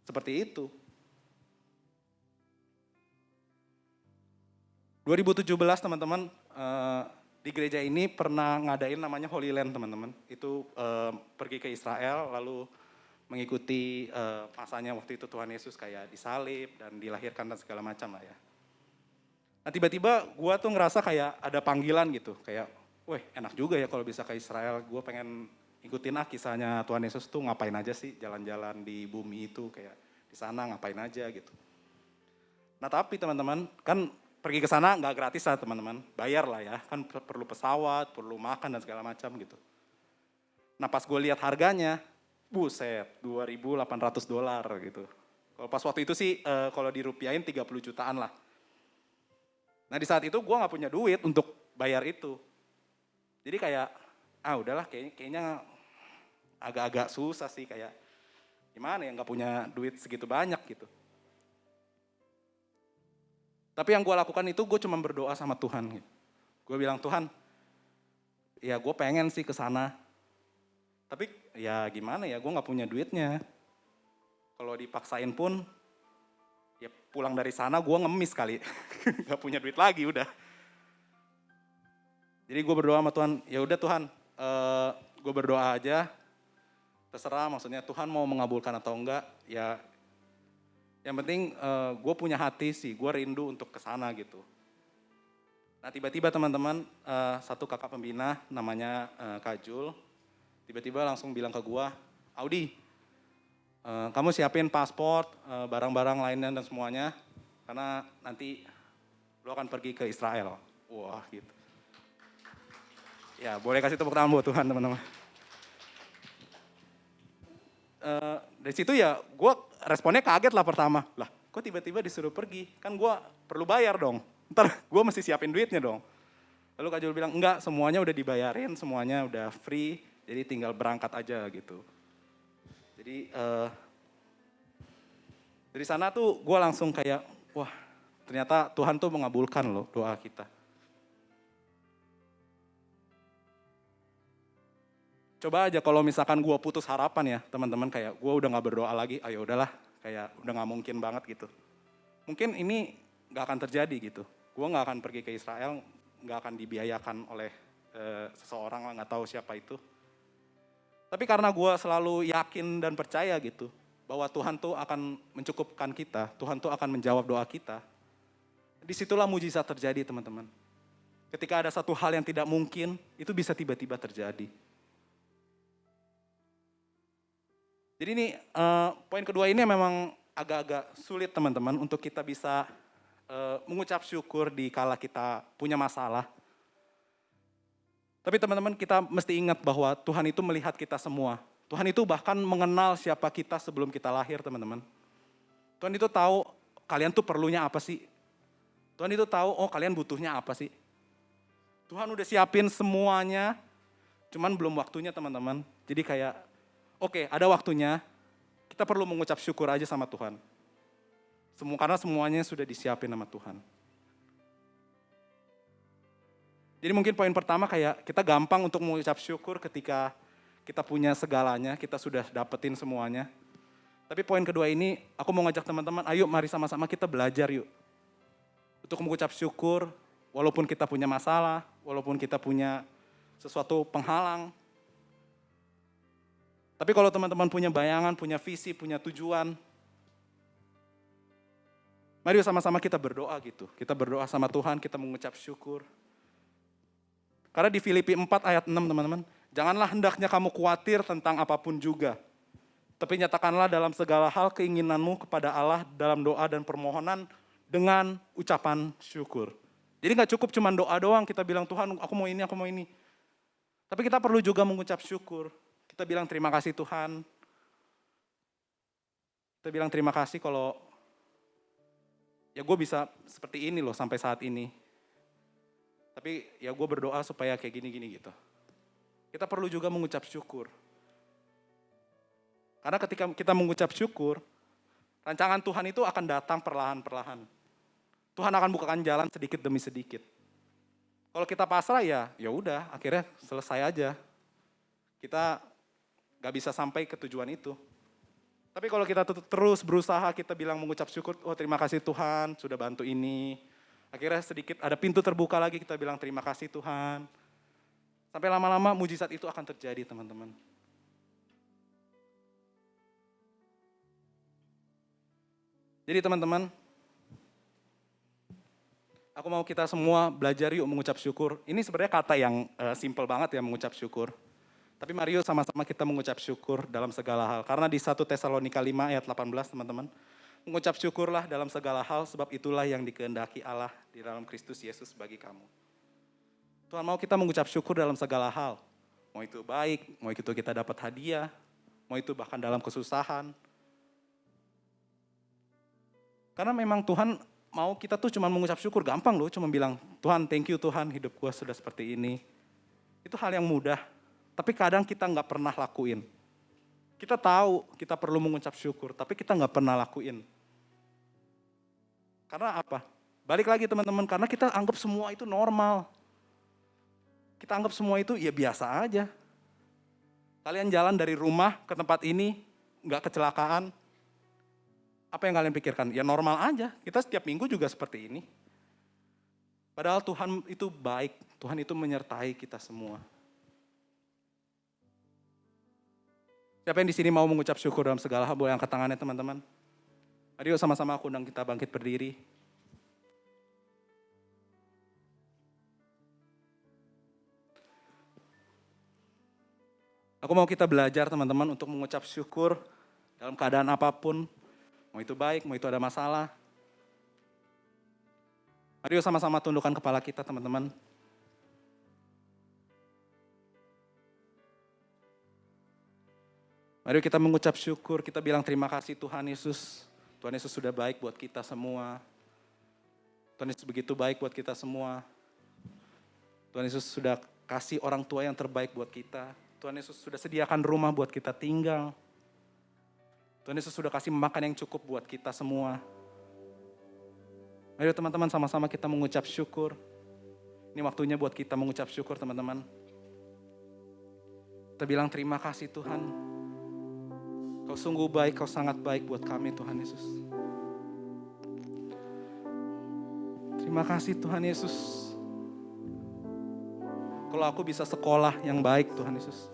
seperti itu. 2017 teman-teman, di gereja ini pernah ngadain namanya Holy Land teman-teman. Itu pergi ke Israel lalu mengikuti masanya waktu itu Tuhan Yesus kayak disalib dan dilahirkan dan segala macam lah ya. Nah tiba-tiba gue tuh ngerasa kayak ada panggilan gitu. Kayak, weh enak juga ya kalau bisa ke Israel. Gue pengen ikutin kisahnya Tuhan Yesus tuh ngapain aja sih jalan-jalan di bumi itu. Kayak di sana ngapain aja gitu. Nah tapi teman-teman kan pergi ke sana nggak gratis lah teman-teman, bayar lah ya, kan perlu pesawat, perlu makan dan segala macam gitu. Nah pas gue lihat harganya, buset, $2.800 gitu. Kalau pas waktu itu sih, kalau dirupiahin 30 jutaan lah. Nah di saat itu gue nggak punya duit untuk bayar itu. Jadi kayak, udahlah kayaknya agak-agak susah sih kayak, gimana ya nggak punya duit segitu banyak gitu. Tapi yang gue lakukan itu gue cuma berdoa sama Tuhan. Gue bilang, Tuhan, ya gue pengen sih ke sana. Tapi ya gimana ya, gue gak punya duitnya. Kalau dipaksain pun, ya pulang dari sana gue ngemis kali. Gak punya duit lagi udah. Jadi gue berdoa sama Tuhan, ya udah Tuhan, gue berdoa aja. Terserah maksudnya Tuhan mau mengabulkan atau enggak, ya yang penting gue punya hati sih, gue rindu untuk kesana gitu. Nah tiba-tiba teman-teman, satu kakak pembina namanya Kak Jul, tiba-tiba langsung bilang ke gue, Audi, kamu siapin paspor, barang-barang lainnya dan semuanya, karena nanti lo akan pergi ke Israel. Wah gitu. Ya boleh kasih tepuk tangan buat Tuhan teman-teman. Dari situ ya gue responnya kaget lah pertama. Lah kok tiba-tiba disuruh pergi? Kan gue perlu bayar dong. Ntar gue mesti siapin duitnya dong. Lalu Kak Jul bilang enggak, semuanya udah dibayarin, semuanya udah free. Jadi tinggal berangkat aja gitu. Jadi dari sana tuh gue langsung kayak wah ternyata Tuhan tuh mengabulkan loh doa kita. Coba aja kalau misalkan gue putus harapan ya teman-teman, kayak gue udah gak berdoa lagi, ayo udahlah kayak udah gak mungkin banget gitu. Mungkin ini gak akan terjadi gitu. Gue gak akan pergi ke Israel, gak akan dibiayakan oleh seseorang lah, gak tahu siapa itu. Tapi karena gue selalu yakin dan percaya gitu, bahwa Tuhan tuh akan mencukupkan kita, Tuhan tuh akan menjawab doa kita. Disitulah mujizat terjadi teman-teman. Ketika ada satu hal yang tidak mungkin, itu bisa tiba-tiba terjadi. Jadi ini poin kedua ini memang agak-agak sulit teman-teman untuk kita bisa mengucap syukur di kala kita punya masalah. Tapi teman-teman kita mesti ingat bahwa Tuhan itu melihat kita semua. Tuhan itu bahkan mengenal siapa kita sebelum kita lahir teman-teman. Tuhan itu tahu kalian tuh perlunya apa sih. Tuhan itu tahu kalian butuhnya apa sih. Tuhan udah siapin semuanya, cuman belum waktunya teman-teman. Jadi kayak oke, ada waktunya, kita perlu mengucap syukur aja sama Tuhan. Karena semuanya sudah disiapin sama Tuhan. Jadi mungkin poin pertama kayak kita gampang untuk mengucap syukur ketika kita punya segalanya, kita sudah dapetin semuanya. Tapi poin kedua ini, aku mau ngajak teman-teman, ayo mari sama-sama kita belajar yuk. Untuk mengucap syukur, walaupun kita punya masalah, walaupun kita punya sesuatu penghalang. Tapi kalau teman-teman punya bayangan, punya visi, punya tujuan, mari sama-sama kita berdoa gitu. Kita berdoa sama Tuhan, kita mengucap syukur. Karena di Filipi 4 ayat 6 teman-teman, janganlah hendaknya kamu khawatir tentang apapun juga. Tapi nyatakanlah dalam segala hal keinginanmu kepada Allah dalam doa dan permohonan dengan ucapan syukur. Jadi gak cukup cuma doa doang, kita bilang Tuhan aku mau ini, aku mau ini. Tapi kita perlu juga mengucap syukur. Kita bilang terima kasih Tuhan. Kita bilang terima kasih kalau ya gue bisa seperti ini loh sampai saat ini. Tapi ya gue berdoa supaya kayak gini-gini gitu. Kita perlu juga mengucap syukur. Karena ketika kita mengucap syukur, rancangan Tuhan itu akan datang perlahan-perlahan. Tuhan akan bukakan jalan sedikit demi sedikit. Kalau kita pasrah ya udah akhirnya selesai aja. Kita gak bisa sampai ke tujuan itu. Tapi kalau kita terus berusaha, kita bilang mengucap syukur, oh terima kasih Tuhan sudah bantu ini. Akhirnya sedikit ada pintu terbuka lagi, kita bilang terima kasih Tuhan. Sampai lama-lama mujizat itu akan terjadi teman-teman. Jadi teman-teman, aku mau kita semua belajar yuk mengucap syukur. Ini sebenarnya kata yang simple banget ya mengucap syukur. Tapi mari yuk sama-sama kita mengucap syukur dalam segala hal. Karena di 1 Tesalonika 5 ayat 18 teman-teman. Mengucap syukurlah dalam segala hal sebab itulah yang dikehendaki Allah di dalam Kristus Yesus bagi kamu. Tuhan mau kita mengucap syukur dalam segala hal. Mau itu baik, mau itu kita dapat hadiah, mau itu bahkan dalam kesusahan. Karena memang Tuhan mau kita tuh cuma mengucap syukur, gampang loh, cuma bilang, Tuhan thank you Tuhan hidup gue sudah seperti ini. Itu hal yang mudah, tapi kadang kita gak pernah lakuin. Kita tahu kita perlu mengucap syukur, tapi kita gak pernah lakuin. Karena apa? Balik lagi teman-teman, karena kita anggap semua itu normal. Kita anggap semua itu ya biasa aja. Kalian jalan dari rumah ke tempat ini, gak kecelakaan. Apa yang kalian pikirkan? Ya normal aja, kita setiap minggu juga seperti ini. Padahal Tuhan itu baik, Tuhan itu menyertai kita semua. Siapa yang di sini mau mengucap syukur dalam segala hal, boleh angkat tangannya teman-teman. Mari yuk sama-sama aku undang kita bangkit berdiri. Aku mau kita belajar teman-teman untuk mengucap syukur dalam keadaan apapun. Mau itu baik, mau itu ada masalah. Mari yuk sama-sama tundukkan kepala kita teman-teman. Mari kita mengucap syukur, kita bilang terima kasih Tuhan Yesus. Tuhan Yesus sudah baik buat kita semua. Tuhan Yesus begitu baik buat kita semua. Tuhan Yesus sudah kasih orang tua yang terbaik buat kita. Tuhan Yesus sudah sediakan rumah buat kita tinggal. Tuhan Yesus sudah kasih makan yang cukup buat kita semua. Mari teman-teman sama-sama kita mengucap syukur. Ini waktunya buat kita mengucap syukur teman-teman. Kita bilang terima kasih Tuhan. Kau sungguh baik, kau sangat baik buat kami Tuhan Yesus. Terima kasih Tuhan Yesus. Kalau aku bisa sekolah yang baik Tuhan Yesus.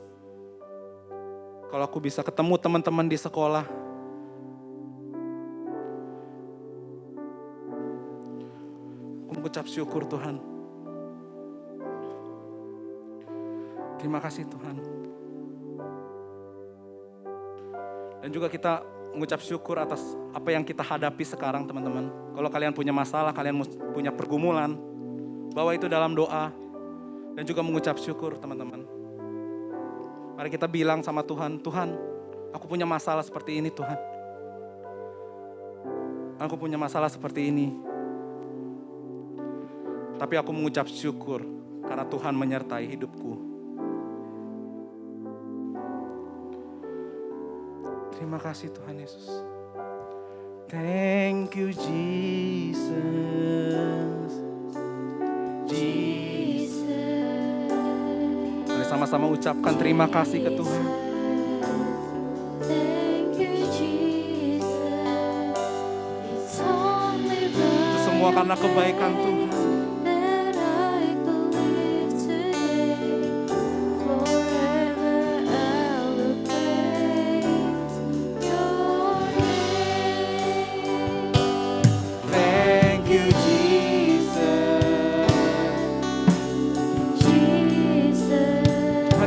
Kalau aku bisa ketemu teman-teman di sekolah. Mengucap syukur Tuhan. Terima kasih Tuhan. Dan juga kita mengucap syukur atas apa yang kita hadapi sekarang teman-teman. Kalau kalian punya masalah, kalian punya pergumulan, bawa itu dalam doa. Dan juga mengucap syukur teman-teman. Mari kita bilang sama Tuhan, Tuhan aku punya masalah seperti ini Tuhan. Aku punya masalah seperti ini. Tapi aku mengucap syukur karena Tuhan menyertai hidupku. Terima kasih Tuhan Yesus. Thank you Jesus. Mari sama-sama ucapkan terima kasih ke Tuhan. Itu semua karena kebaikan Tuhan.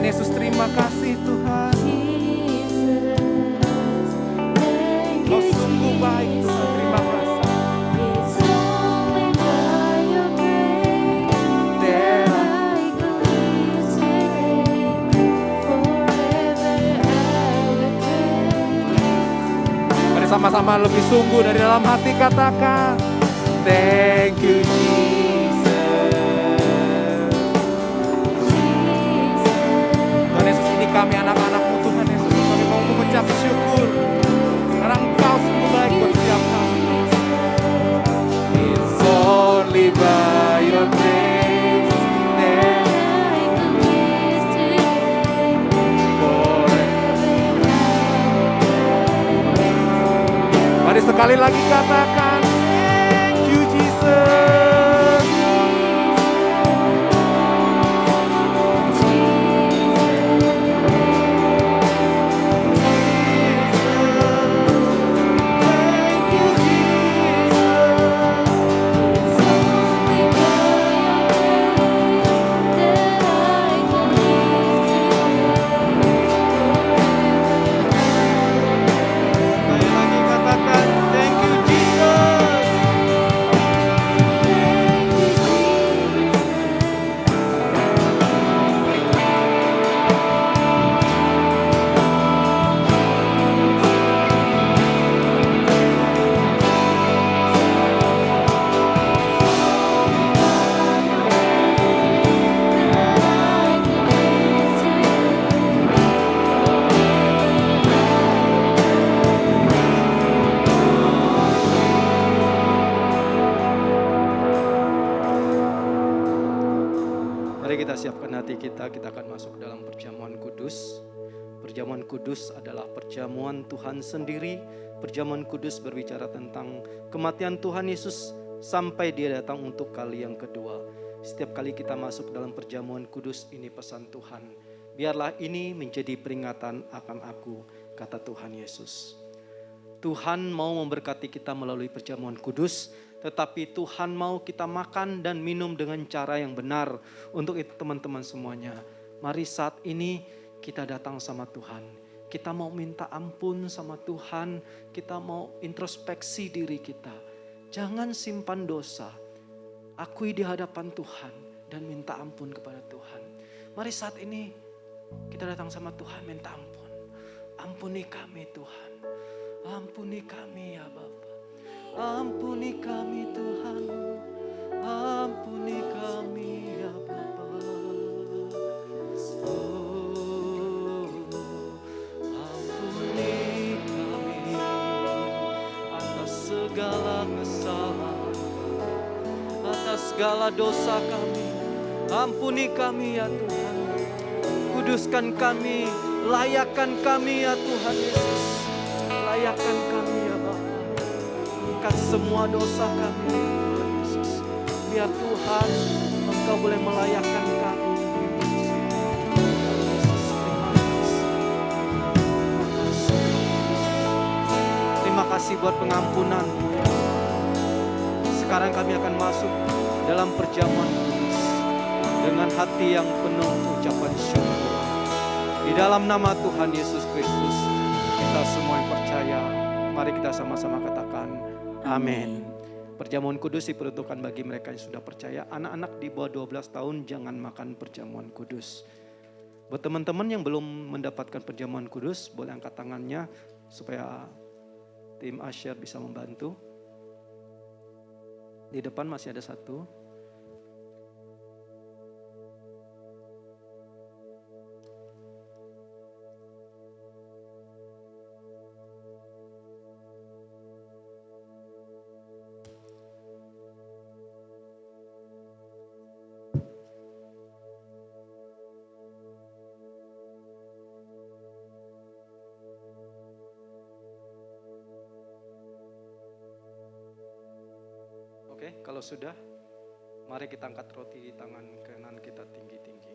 Yesus, terima kasih Tuhan. sama-sama lebih sungguh dari dalam hati katakan, thank you Jesus. Tuhan Yesus, ini kami anak-anak-Mu Tuhan Yesus. Kami mau mengucap syukur karena Engkau sungguh baik buat setiap kami. It's only by your grace that I can live forever. Mari sekali lagi katakan, thank you Jesus. Mari kita siapkan hati kita akan masuk dalam perjamuan kudus. Perjamuan kudus adalah perjamuan Tuhan sendiri. Perjamuan kudus berbicara tentang kematian Tuhan Yesus sampai Dia datang untuk kali yang kedua. Setiap kali kita masuk dalam perjamuan kudus, ini pesan Tuhan. Biarlah ini menjadi peringatan akan aku, kata Tuhan Yesus. Tuhan mau memberkati kita melalui perjamuan kudus, tetapi Tuhan mau kita makan dan minum dengan cara yang benar. Untuk itu teman-teman semuanya, mari saat ini kita datang sama Tuhan. Kita mau minta ampun sama Tuhan, kita mau introspeksi diri kita. Jangan simpan dosa, akui di hadapan Tuhan dan minta ampun kepada Tuhan. Mari saat ini kita datang sama Tuhan, minta ampun. Ampuni kami Tuhan, ampuni kami ya Bapa. Ampuni kami Tuhan, ampuni kami ya Bapa. Oh, ampuni kami atas segala kesalahan, atas segala dosa kami. Ampuni kami ya Tuhan, kuduskan kami, layakkan kami ya Tuhan Yesus. Layakkan kami ya Bapa. Angkat semua dosa kami Tuhan Yesus. Biar Tuhan Engkau boleh melayakkan kami. Terima kasih buat pengampunan-Mu ya. Sekarang kami akan masuk dalam perjamuan kudus dengan hati yang penuh ucapan syukur. Di dalam nama Tuhan Yesus Kristus, kita semua yang percaya, mari kita sama-sama katakan amin. Perjamuan kudus diperuntukkan bagi mereka yang sudah percaya. Anak-anak di bawah 12 tahun jangan makan perjamuan kudus. Buat teman-teman yang belum mendapatkan perjamuan kudus, boleh angkat tangannya supaya tim Asyar bisa membantu. Di depan masih ada satu. Oke, kalau sudah, mari kita angkat roti di tangan kanan kita tinggi-tinggi.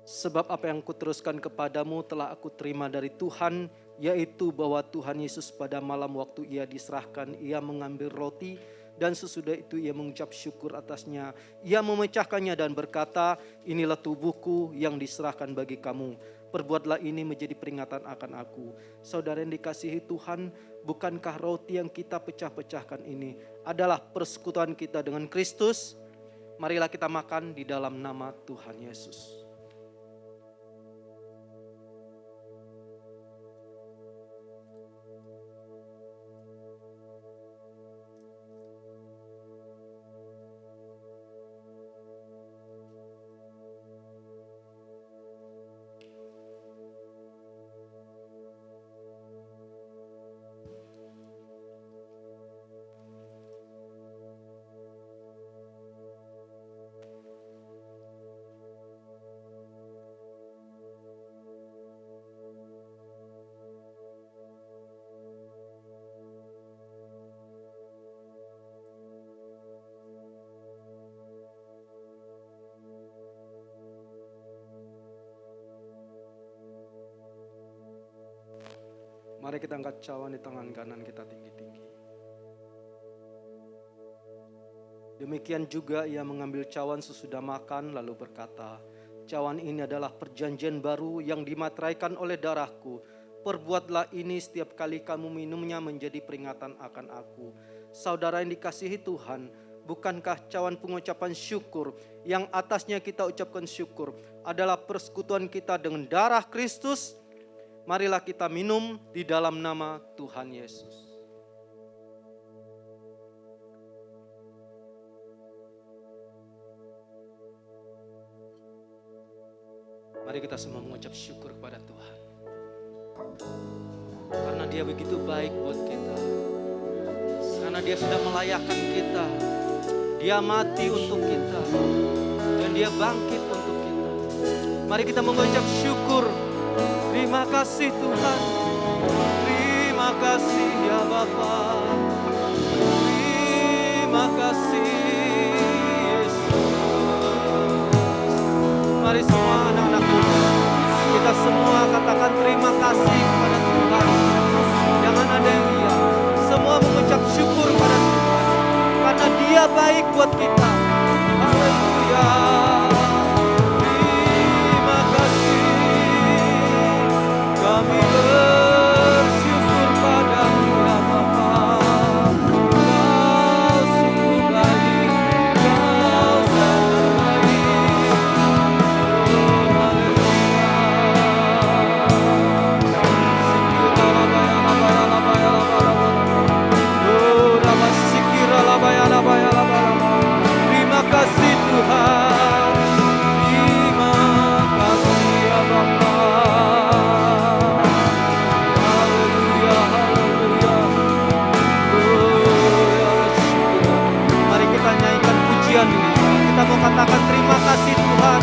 Sebab apa yang kuteruskan kepadamu telah aku terima dari Tuhan, yaitu bahwa Tuhan Yesus pada malam waktu Ia diserahkan, Ia mengambil roti dan sesudah itu Ia mengucap syukur atasnya. Ia memecahkannya dan berkata, inilah tubuhku yang diserahkan bagi kamu. Perbuatlah ini menjadi peringatan akan aku. Saudara yang dikasihi Tuhan, bukankah roti yang kita pecah-pecahkan ini adalah persekutuan kita dengan Kristus? Marilah kita makan di dalam nama Tuhan Yesus. Mari kita angkat cawan di tangan kanan kita tinggi-tinggi. Demikian juga ia mengambil cawan sesudah makan lalu berkata, cawan ini adalah perjanjian baru yang dimateraikan oleh darahku. Perbuatlah ini setiap kali kamu minumnya menjadi peringatan akan aku. Saudara yang dikasihi Tuhan, bukankah cawan pengucapan syukur yang atasnya kita ucapkan syukur adalah persekutuan kita dengan darah Kristus? Marilah kita minum di dalam nama Tuhan Yesus. Mari kita semua mengucap syukur kepada Tuhan. Karena Dia begitu baik buat kita. Karena Dia sudah melayakkan kita. Dia mati untuk kita. Dan Dia bangkit untuk kita. Mari kita mengucap syukur. Terima kasih Tuhan. Terima kasih ya Bapa. Terima kasih Yesus. Mari semua anak-anak muda, kita semua katakan terima kasih kepada Tuhan. Jangan ada yang diam. Semua mengucap syukur pada Tuhan. Karena Dia baik buat kita. Haleluya. Terima kasih. Kami bersyukur padamu ya Bapa. Kau sungguh baik. Kau sangat baik. Terima kasih Tuhan. Terima kasih ya Bapa. Haleluya, haleluya. Oh ya syukur. Mari kita nyanyikan pujian ini. Kita mau katakan terima kasih Tuhan.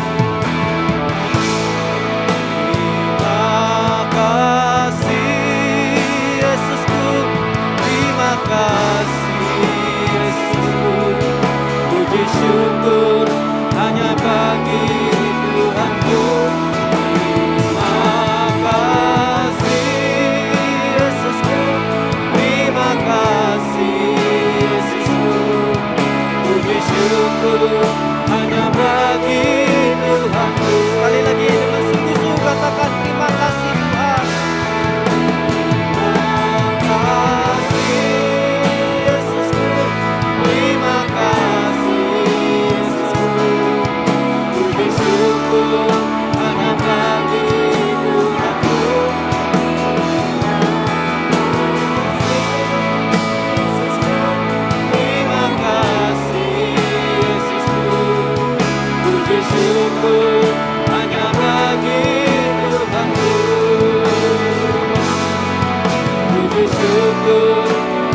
Terima kasih Yesusku. Terima kasih Yesusku. Puji syukur hanya bagi Tuhanku. Terima kasih Yesusku. Terima kasih Yesusku. Puji syukur hanya bagi Tuhanku. Sekali lagi dengan sungguh-sungguh katakan terima kasih Tuhan. Terima kasih Yesusku. Terima kasih Yesusku. Puji syukur hanya bagi Tuhanku. Terima kasih Yesusku. Puji syukur hanya bagi Tuhanku. Puji syukur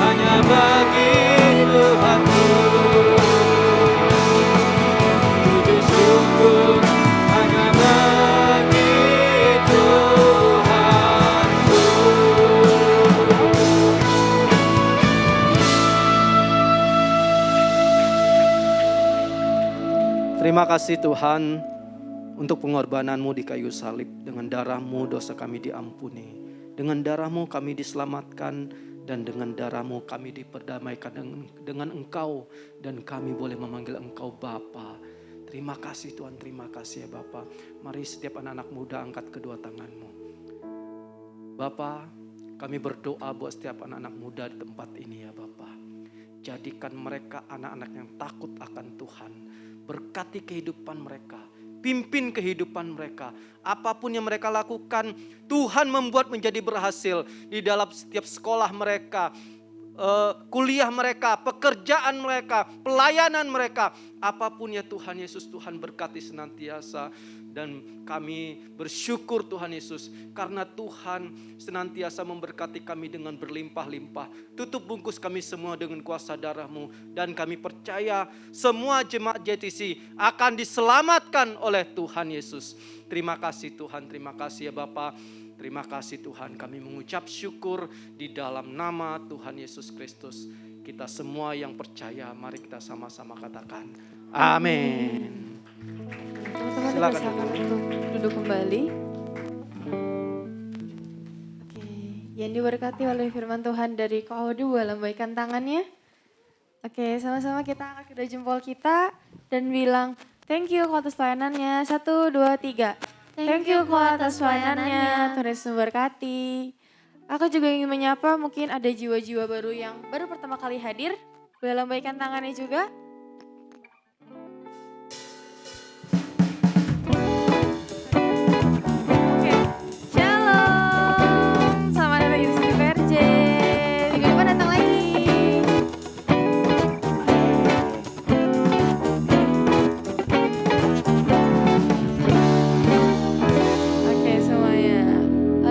hanya bagi Tuhanku. Puji syukur hanya bagi Tuhanku. Terima kasih Tuhan untuk pengorbanan-Mu di kayu salib. Dengan darah-Mu dosa kami diampuni. Dengan darah-Mu kami diselamatkan. Dan dengan darah-Mu kami diperdamaikan dengan Engkau. Dan kami boleh memanggil Engkau Bapa. Terima kasih Tuhan, terima kasih ya Bapa. Mari setiap anak-anak muda angkat kedua tangan-Mu. Bapa, kami berdoa buat setiap anak-anak muda di tempat ini ya Bapa. Jadikan mereka anak-anak yang takut akan Tuhan. Berkati kehidupan mereka. Pimpin kehidupan mereka. Apapun yang mereka lakukan, Tuhan membuat menjadi berhasil. Di dalam setiap sekolah mereka, kuliah mereka, pekerjaan mereka, pelayanan mereka. Apapun ya Tuhan Yesus, Tuhan berkati senantiasa. Dan kami bersyukur Tuhan Yesus. Karena Tuhan senantiasa memberkati kami dengan berlimpah-limpah. Tutup bungkus kami semua dengan kuasa darah-Mu. Dan kami percaya semua jemaat JTC akan diselamatkan oleh Tuhan Yesus. Terima kasih Tuhan, terima kasih ya Bapa. Terima kasih Tuhan, kami mengucap syukur di dalam nama Tuhan Yesus Kristus. Kita semua yang percaya, mari kita sama-sama katakan amin. Teman-teman dipersilakan untuk duduk kembali. Oke. yang diberkati oleh firman Tuhan dari Ko Audi, boleh lambaikan tangannya. Oke, sama-sama kita angkat kedua jempol kita dan bilang thank you Ko atas pelayanannya. 1, 2, 3. Thank you Ko atas pelayanannya. Tuhan Yesus memberkati. Aku juga ingin menyapa mungkin ada jiwa-jiwa baru yang baru pertama kali hadir. Boleh lambaikan tangannya juga. Oke, shalom. Selamat datang di sini PRJ. Minggu depan datang lagi. Oke semuanya.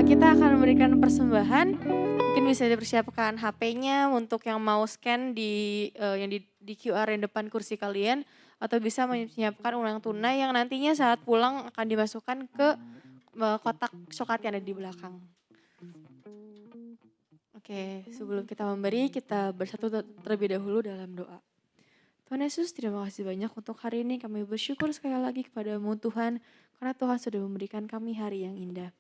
Kita akan memberikan persembahan. Mungkin bisa dipersiapkan HP-nya untuk yang mau scan yang di QR yang depan kursi kalian. Atau bisa menyiapkan uang tunai yang nantinya saat pulang akan dimasukkan ke kotak coklat yang ada di belakang. Oke, sebelum kita memberi, kita bersatu terlebih dahulu dalam doa. Tuhan Yesus, terima kasih banyak untuk hari ini. Kami bersyukur sekali lagi kepadamu Tuhan, karena Tuhan sudah memberikan kami hari yang indah.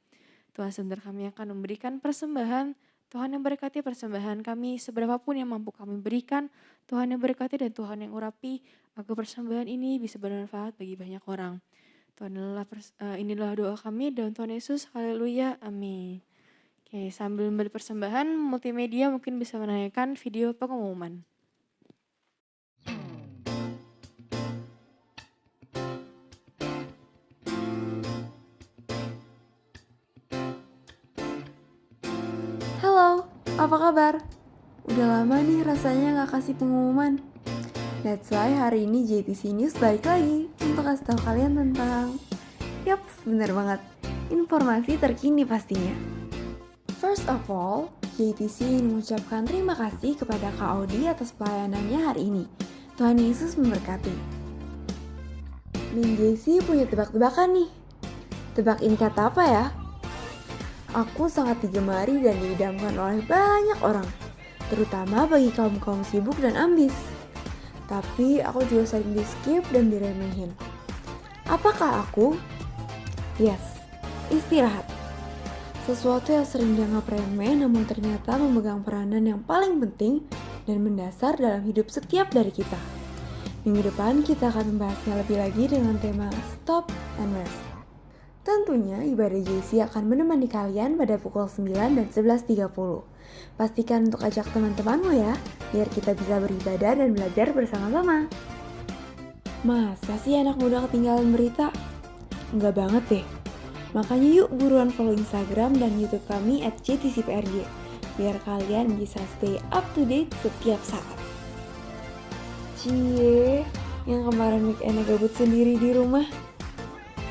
Tuhan, sebentar kami akan memberikan persembahan. Tuhan yang berkati persembahan kami, seberapapun yang mampu kami berikan. Tuhan yang berkati dan Tuhan yang urapi, agar persembahan ini bisa bermanfaat bagi banyak orang. Tuhan, inilah doa kami dan Tuhan Yesus, haleluya, amin. Oke, sambil memberi persembahan, multimedia mungkin bisa menanyakan video pengumuman. Halo, apa kabar? Udah lama nih rasanya gak kasih pengumuman. That's why hari ini JTC News balik lagi untuk kasih tahu kalian tentang Yaps, bener banget, informasi terkini pastinya. First of all, JTC ingin mengucapkan terima kasih kepada Kak Audi atas pelayanannya hari ini. Tuhan Yesus memberkati. Min JC punya tebak-tebakan nih. Tebak ini kata apa ya? Aku sangat digemari dan diidamkan oleh banyak orang, terutama bagi kaum-kaum sibuk dan ambis. Tapi aku juga sering di-skip dan diremehin. Apakah aku? Yes, istirahat. Sesuatu yang sering dianggap remeh namun ternyata memegang peranan yang paling penting dan mendasar dalam hidup setiap dari kita. Minggu depan kita akan membahasnya lebih lagi dengan tema Stop and Rest. Tentunya ibadah JC akan menemani kalian pada pukul 9 dan 11.30. Pastikan untuk ajak teman-temanmu ya, biar kita bisa beribadah dan belajar bersama-sama. Masa sih anak muda ketinggalan berita? Enggak banget deh. Makanya yuk buruan follow Instagram dan YouTube kami @JTCPRJ, biar kalian bisa stay up to date setiap saat. Cie, yang kemarin weekend gabut sendiri di rumah.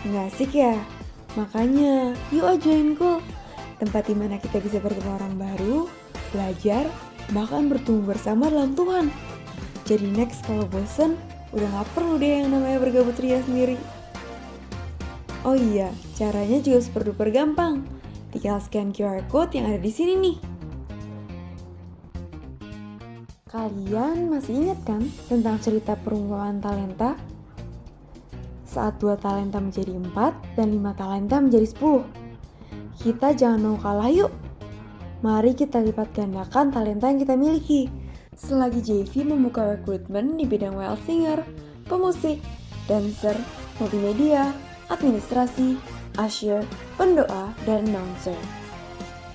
Nggak asik ya? Makanya, yuk join Cool, tempat dimana kita bisa bertemu orang baru, belajar, bahkan bertumbuh bersama dalam Tuhan. Jadi next kalau bosen, udah gak perlu deh yang namanya bergabut ria sendiri. Oh iya, caranya juga super duper gampang. Tinggal scan QR code yang ada di sini nih. Kalian masih ingat kan tentang cerita perumpamaan talenta? Saat 2 talenta menjadi 4 dan 5 talenta menjadi 10. Kita jangan mau kalah yuk. Mari kita lipat gandakan talenta yang kita miliki. Selagi JC membuka rekrutmen di bidang WL singer, pemusik, dancer, multimedia, administrasi, usher, pendoa, dan announcer.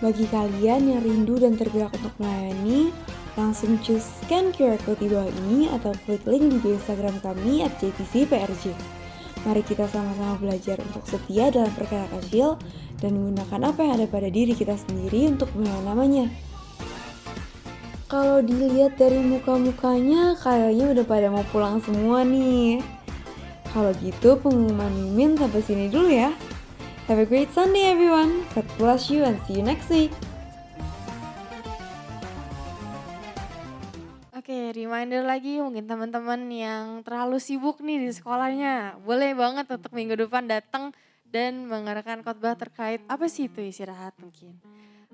Bagi kalian yang rindu dan tergerak untuk melayani, langsung choose scan QR code di bawah ini atau klik link di bio Instagram kami @JTCPRJ. Mari kita sama-sama belajar untuk setia dalam perkara kecil dan menggunakan apa yang ada pada diri kita sendiri untuk melayani namanya. Kalau dilihat dari muka-mukanya kayaknya udah pada mau pulang semua nih. Kalau gitu pengumuman Mimin sampai sini dulu ya. Have a great Sunday everyone. God bless you and see you next week. Oke, reminder lagi mungkin teman-teman yang terlalu sibuk nih di sekolahnya. Boleh banget untuk minggu depan datang dan mendengarkan khotbah terkait apa sih itu istirahat mungkin.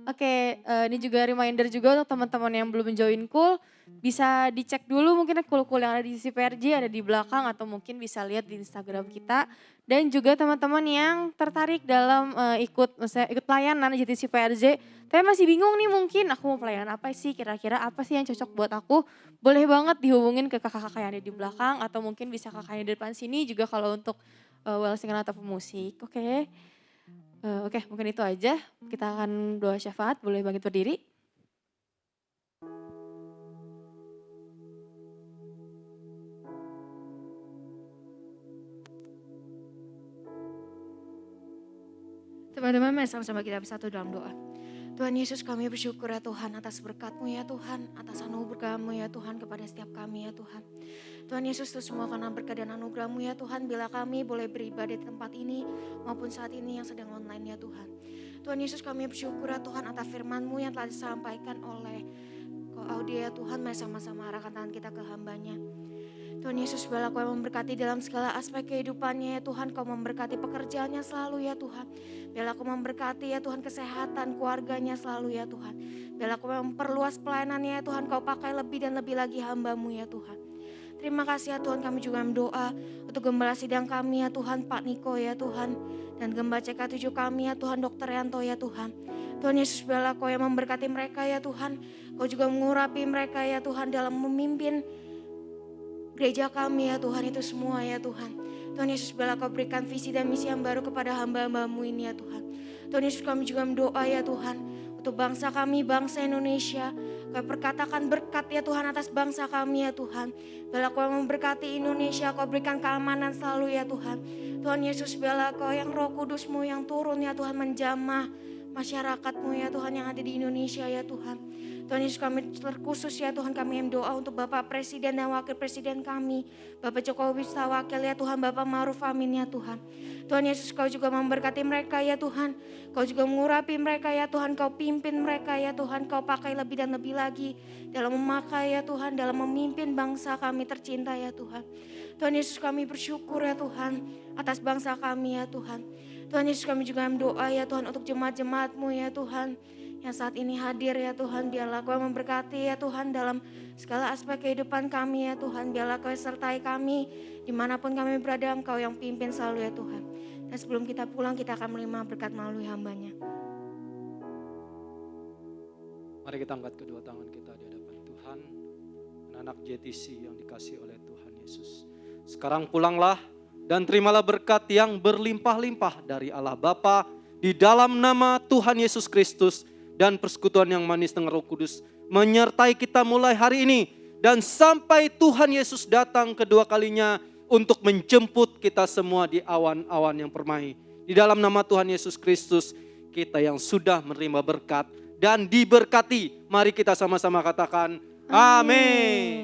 Oke, ini juga reminder juga untuk teman-teman yang belum join Cool, bisa dicek dulu mungkin Cool-Cool yang ada di CPRJ ada di belakang atau mungkin bisa lihat di Instagram kita. Dan juga teman-teman yang tertarik dalam ikut pelayanan JTC PRJ, tapi masih bingung nih mungkin aku mau pelayanan apa sih, kira-kira apa sih yang cocok buat aku, boleh banget dihubungin ke kakak-kakak yang ada di belakang atau mungkin bisa kakaknya di depan sini juga kalau untuk well singer atau pemusik, oke. Oke, mungkin itu aja. Kita akan doa syafaat, boleh bangkit berdiri. Teman-teman, mari sama-sama kita bersatu dalam doa. Tuhan Yesus, kami bersyukur ya Tuhan atas berkat-Mu ya Tuhan, atas anugerah-Mu ya Tuhan kepada setiap kami ya Tuhan. Tuhan Yesus, itu semua karena berkat dan anugerah-Mu ya Tuhan, bila kami boleh beribadah di tempat ini maupun saat ini yang sedang online ya Tuhan. Tuhan Yesus, kami bersyukur ya Tuhan atas firman-Mu yang telah disampaikan oleh Kau Audia ya Tuhan, mari sama-sama arahkan tangan kita ke hamba-Nya. Tuhan Yesus, biarlah Kau yang memberkati dalam segala aspek kehidupannya ya Tuhan. Kau memberkati pekerjaannya selalu ya Tuhan. Biarlah Kau memberkati ya Tuhan kesehatan keluarganya selalu ya Tuhan. Biarlah Kau memperluas pelayanannya ya Tuhan. Kau pakai lebih dan lebih lagi hamba-Mu ya Tuhan. Terima kasih ya Tuhan, kami juga berdoa untuk gembala sidang kami ya Tuhan, Pak Niko ya Tuhan. Dan gembala CK7 kami ya Tuhan, Dr. Yanto ya Tuhan. Tuhan Yesus, biarlah Kau yang memberkati mereka ya Tuhan. Kau juga mengurapi mereka ya Tuhan dalam memimpin gereja kami ya Tuhan, itu semua ya Tuhan. Tuhan Yesus, biarlah Kau berikan visi dan misi yang baru kepada hamba-hamba-Mu ini ya Tuhan. Tuhan Yesus, kami juga berdoa ya Tuhan untuk bangsa kami, bangsa Indonesia. Kau perkatakan berkat ya Tuhan atas bangsa kami ya Tuhan. Biarlah Kau memberkati Indonesia, Kau berikan keamanan selalu ya Tuhan. Tuhan Yesus, biarlah Kau yang Roh Kudus-Mu yang turun ya Tuhan menjamah masyarakat-Mu ya Tuhan yang ada di Indonesia ya Tuhan. Tuhan Yesus, kami terkhusus ya Tuhan, kami yang doa untuk Bapak Presiden dan Wakil Presiden kami. Bapak Jokowi Wakil ya Tuhan, Bapak Ma'ruf Amin ya Tuhan. Tuhan Yesus, Kau juga memberkati mereka ya Tuhan. Kau juga mengurapi mereka ya Tuhan, Kau pimpin mereka ya Tuhan. Kau pakai lebih dan lebih lagi dalam memakai ya Tuhan, dalam memimpin bangsa kami tercinta ya Tuhan. Tuhan Yesus, kami bersyukur ya Tuhan atas bangsa kami ya Tuhan. Tuhan Yesus, kami juga berdoa ya Tuhan untuk jemaat-jemaat-Mu ya Tuhan, yang saat ini hadir ya Tuhan. Biarlah Kau memberkati ya Tuhan dalam segala aspek kehidupan kami ya Tuhan. Biarlah Kau sertai kami dimanapun kami berada, Engkau yang pimpin selalu ya Tuhan. Dan sebelum kita pulang, kita akan menerima berkat melalui hamba-Nya. Mari kita angkat kedua tangan kita di hadapan Tuhan, anak-anak JTC yang dikasihi oleh Tuhan Yesus. Sekarang pulanglah dan terimalah berkat yang berlimpah-limpah dari Allah Bapa di dalam nama Tuhan Yesus Kristus, dan persekutuan yang manis dengan Roh Kudus menyertai kita mulai hari ini dan sampai Tuhan Yesus datang kedua kalinya untuk menjemput kita semua di awan-awan yang permai. Di dalam nama Tuhan Yesus Kristus, kita yang sudah menerima berkat dan diberkati, mari kita sama-sama katakan amin.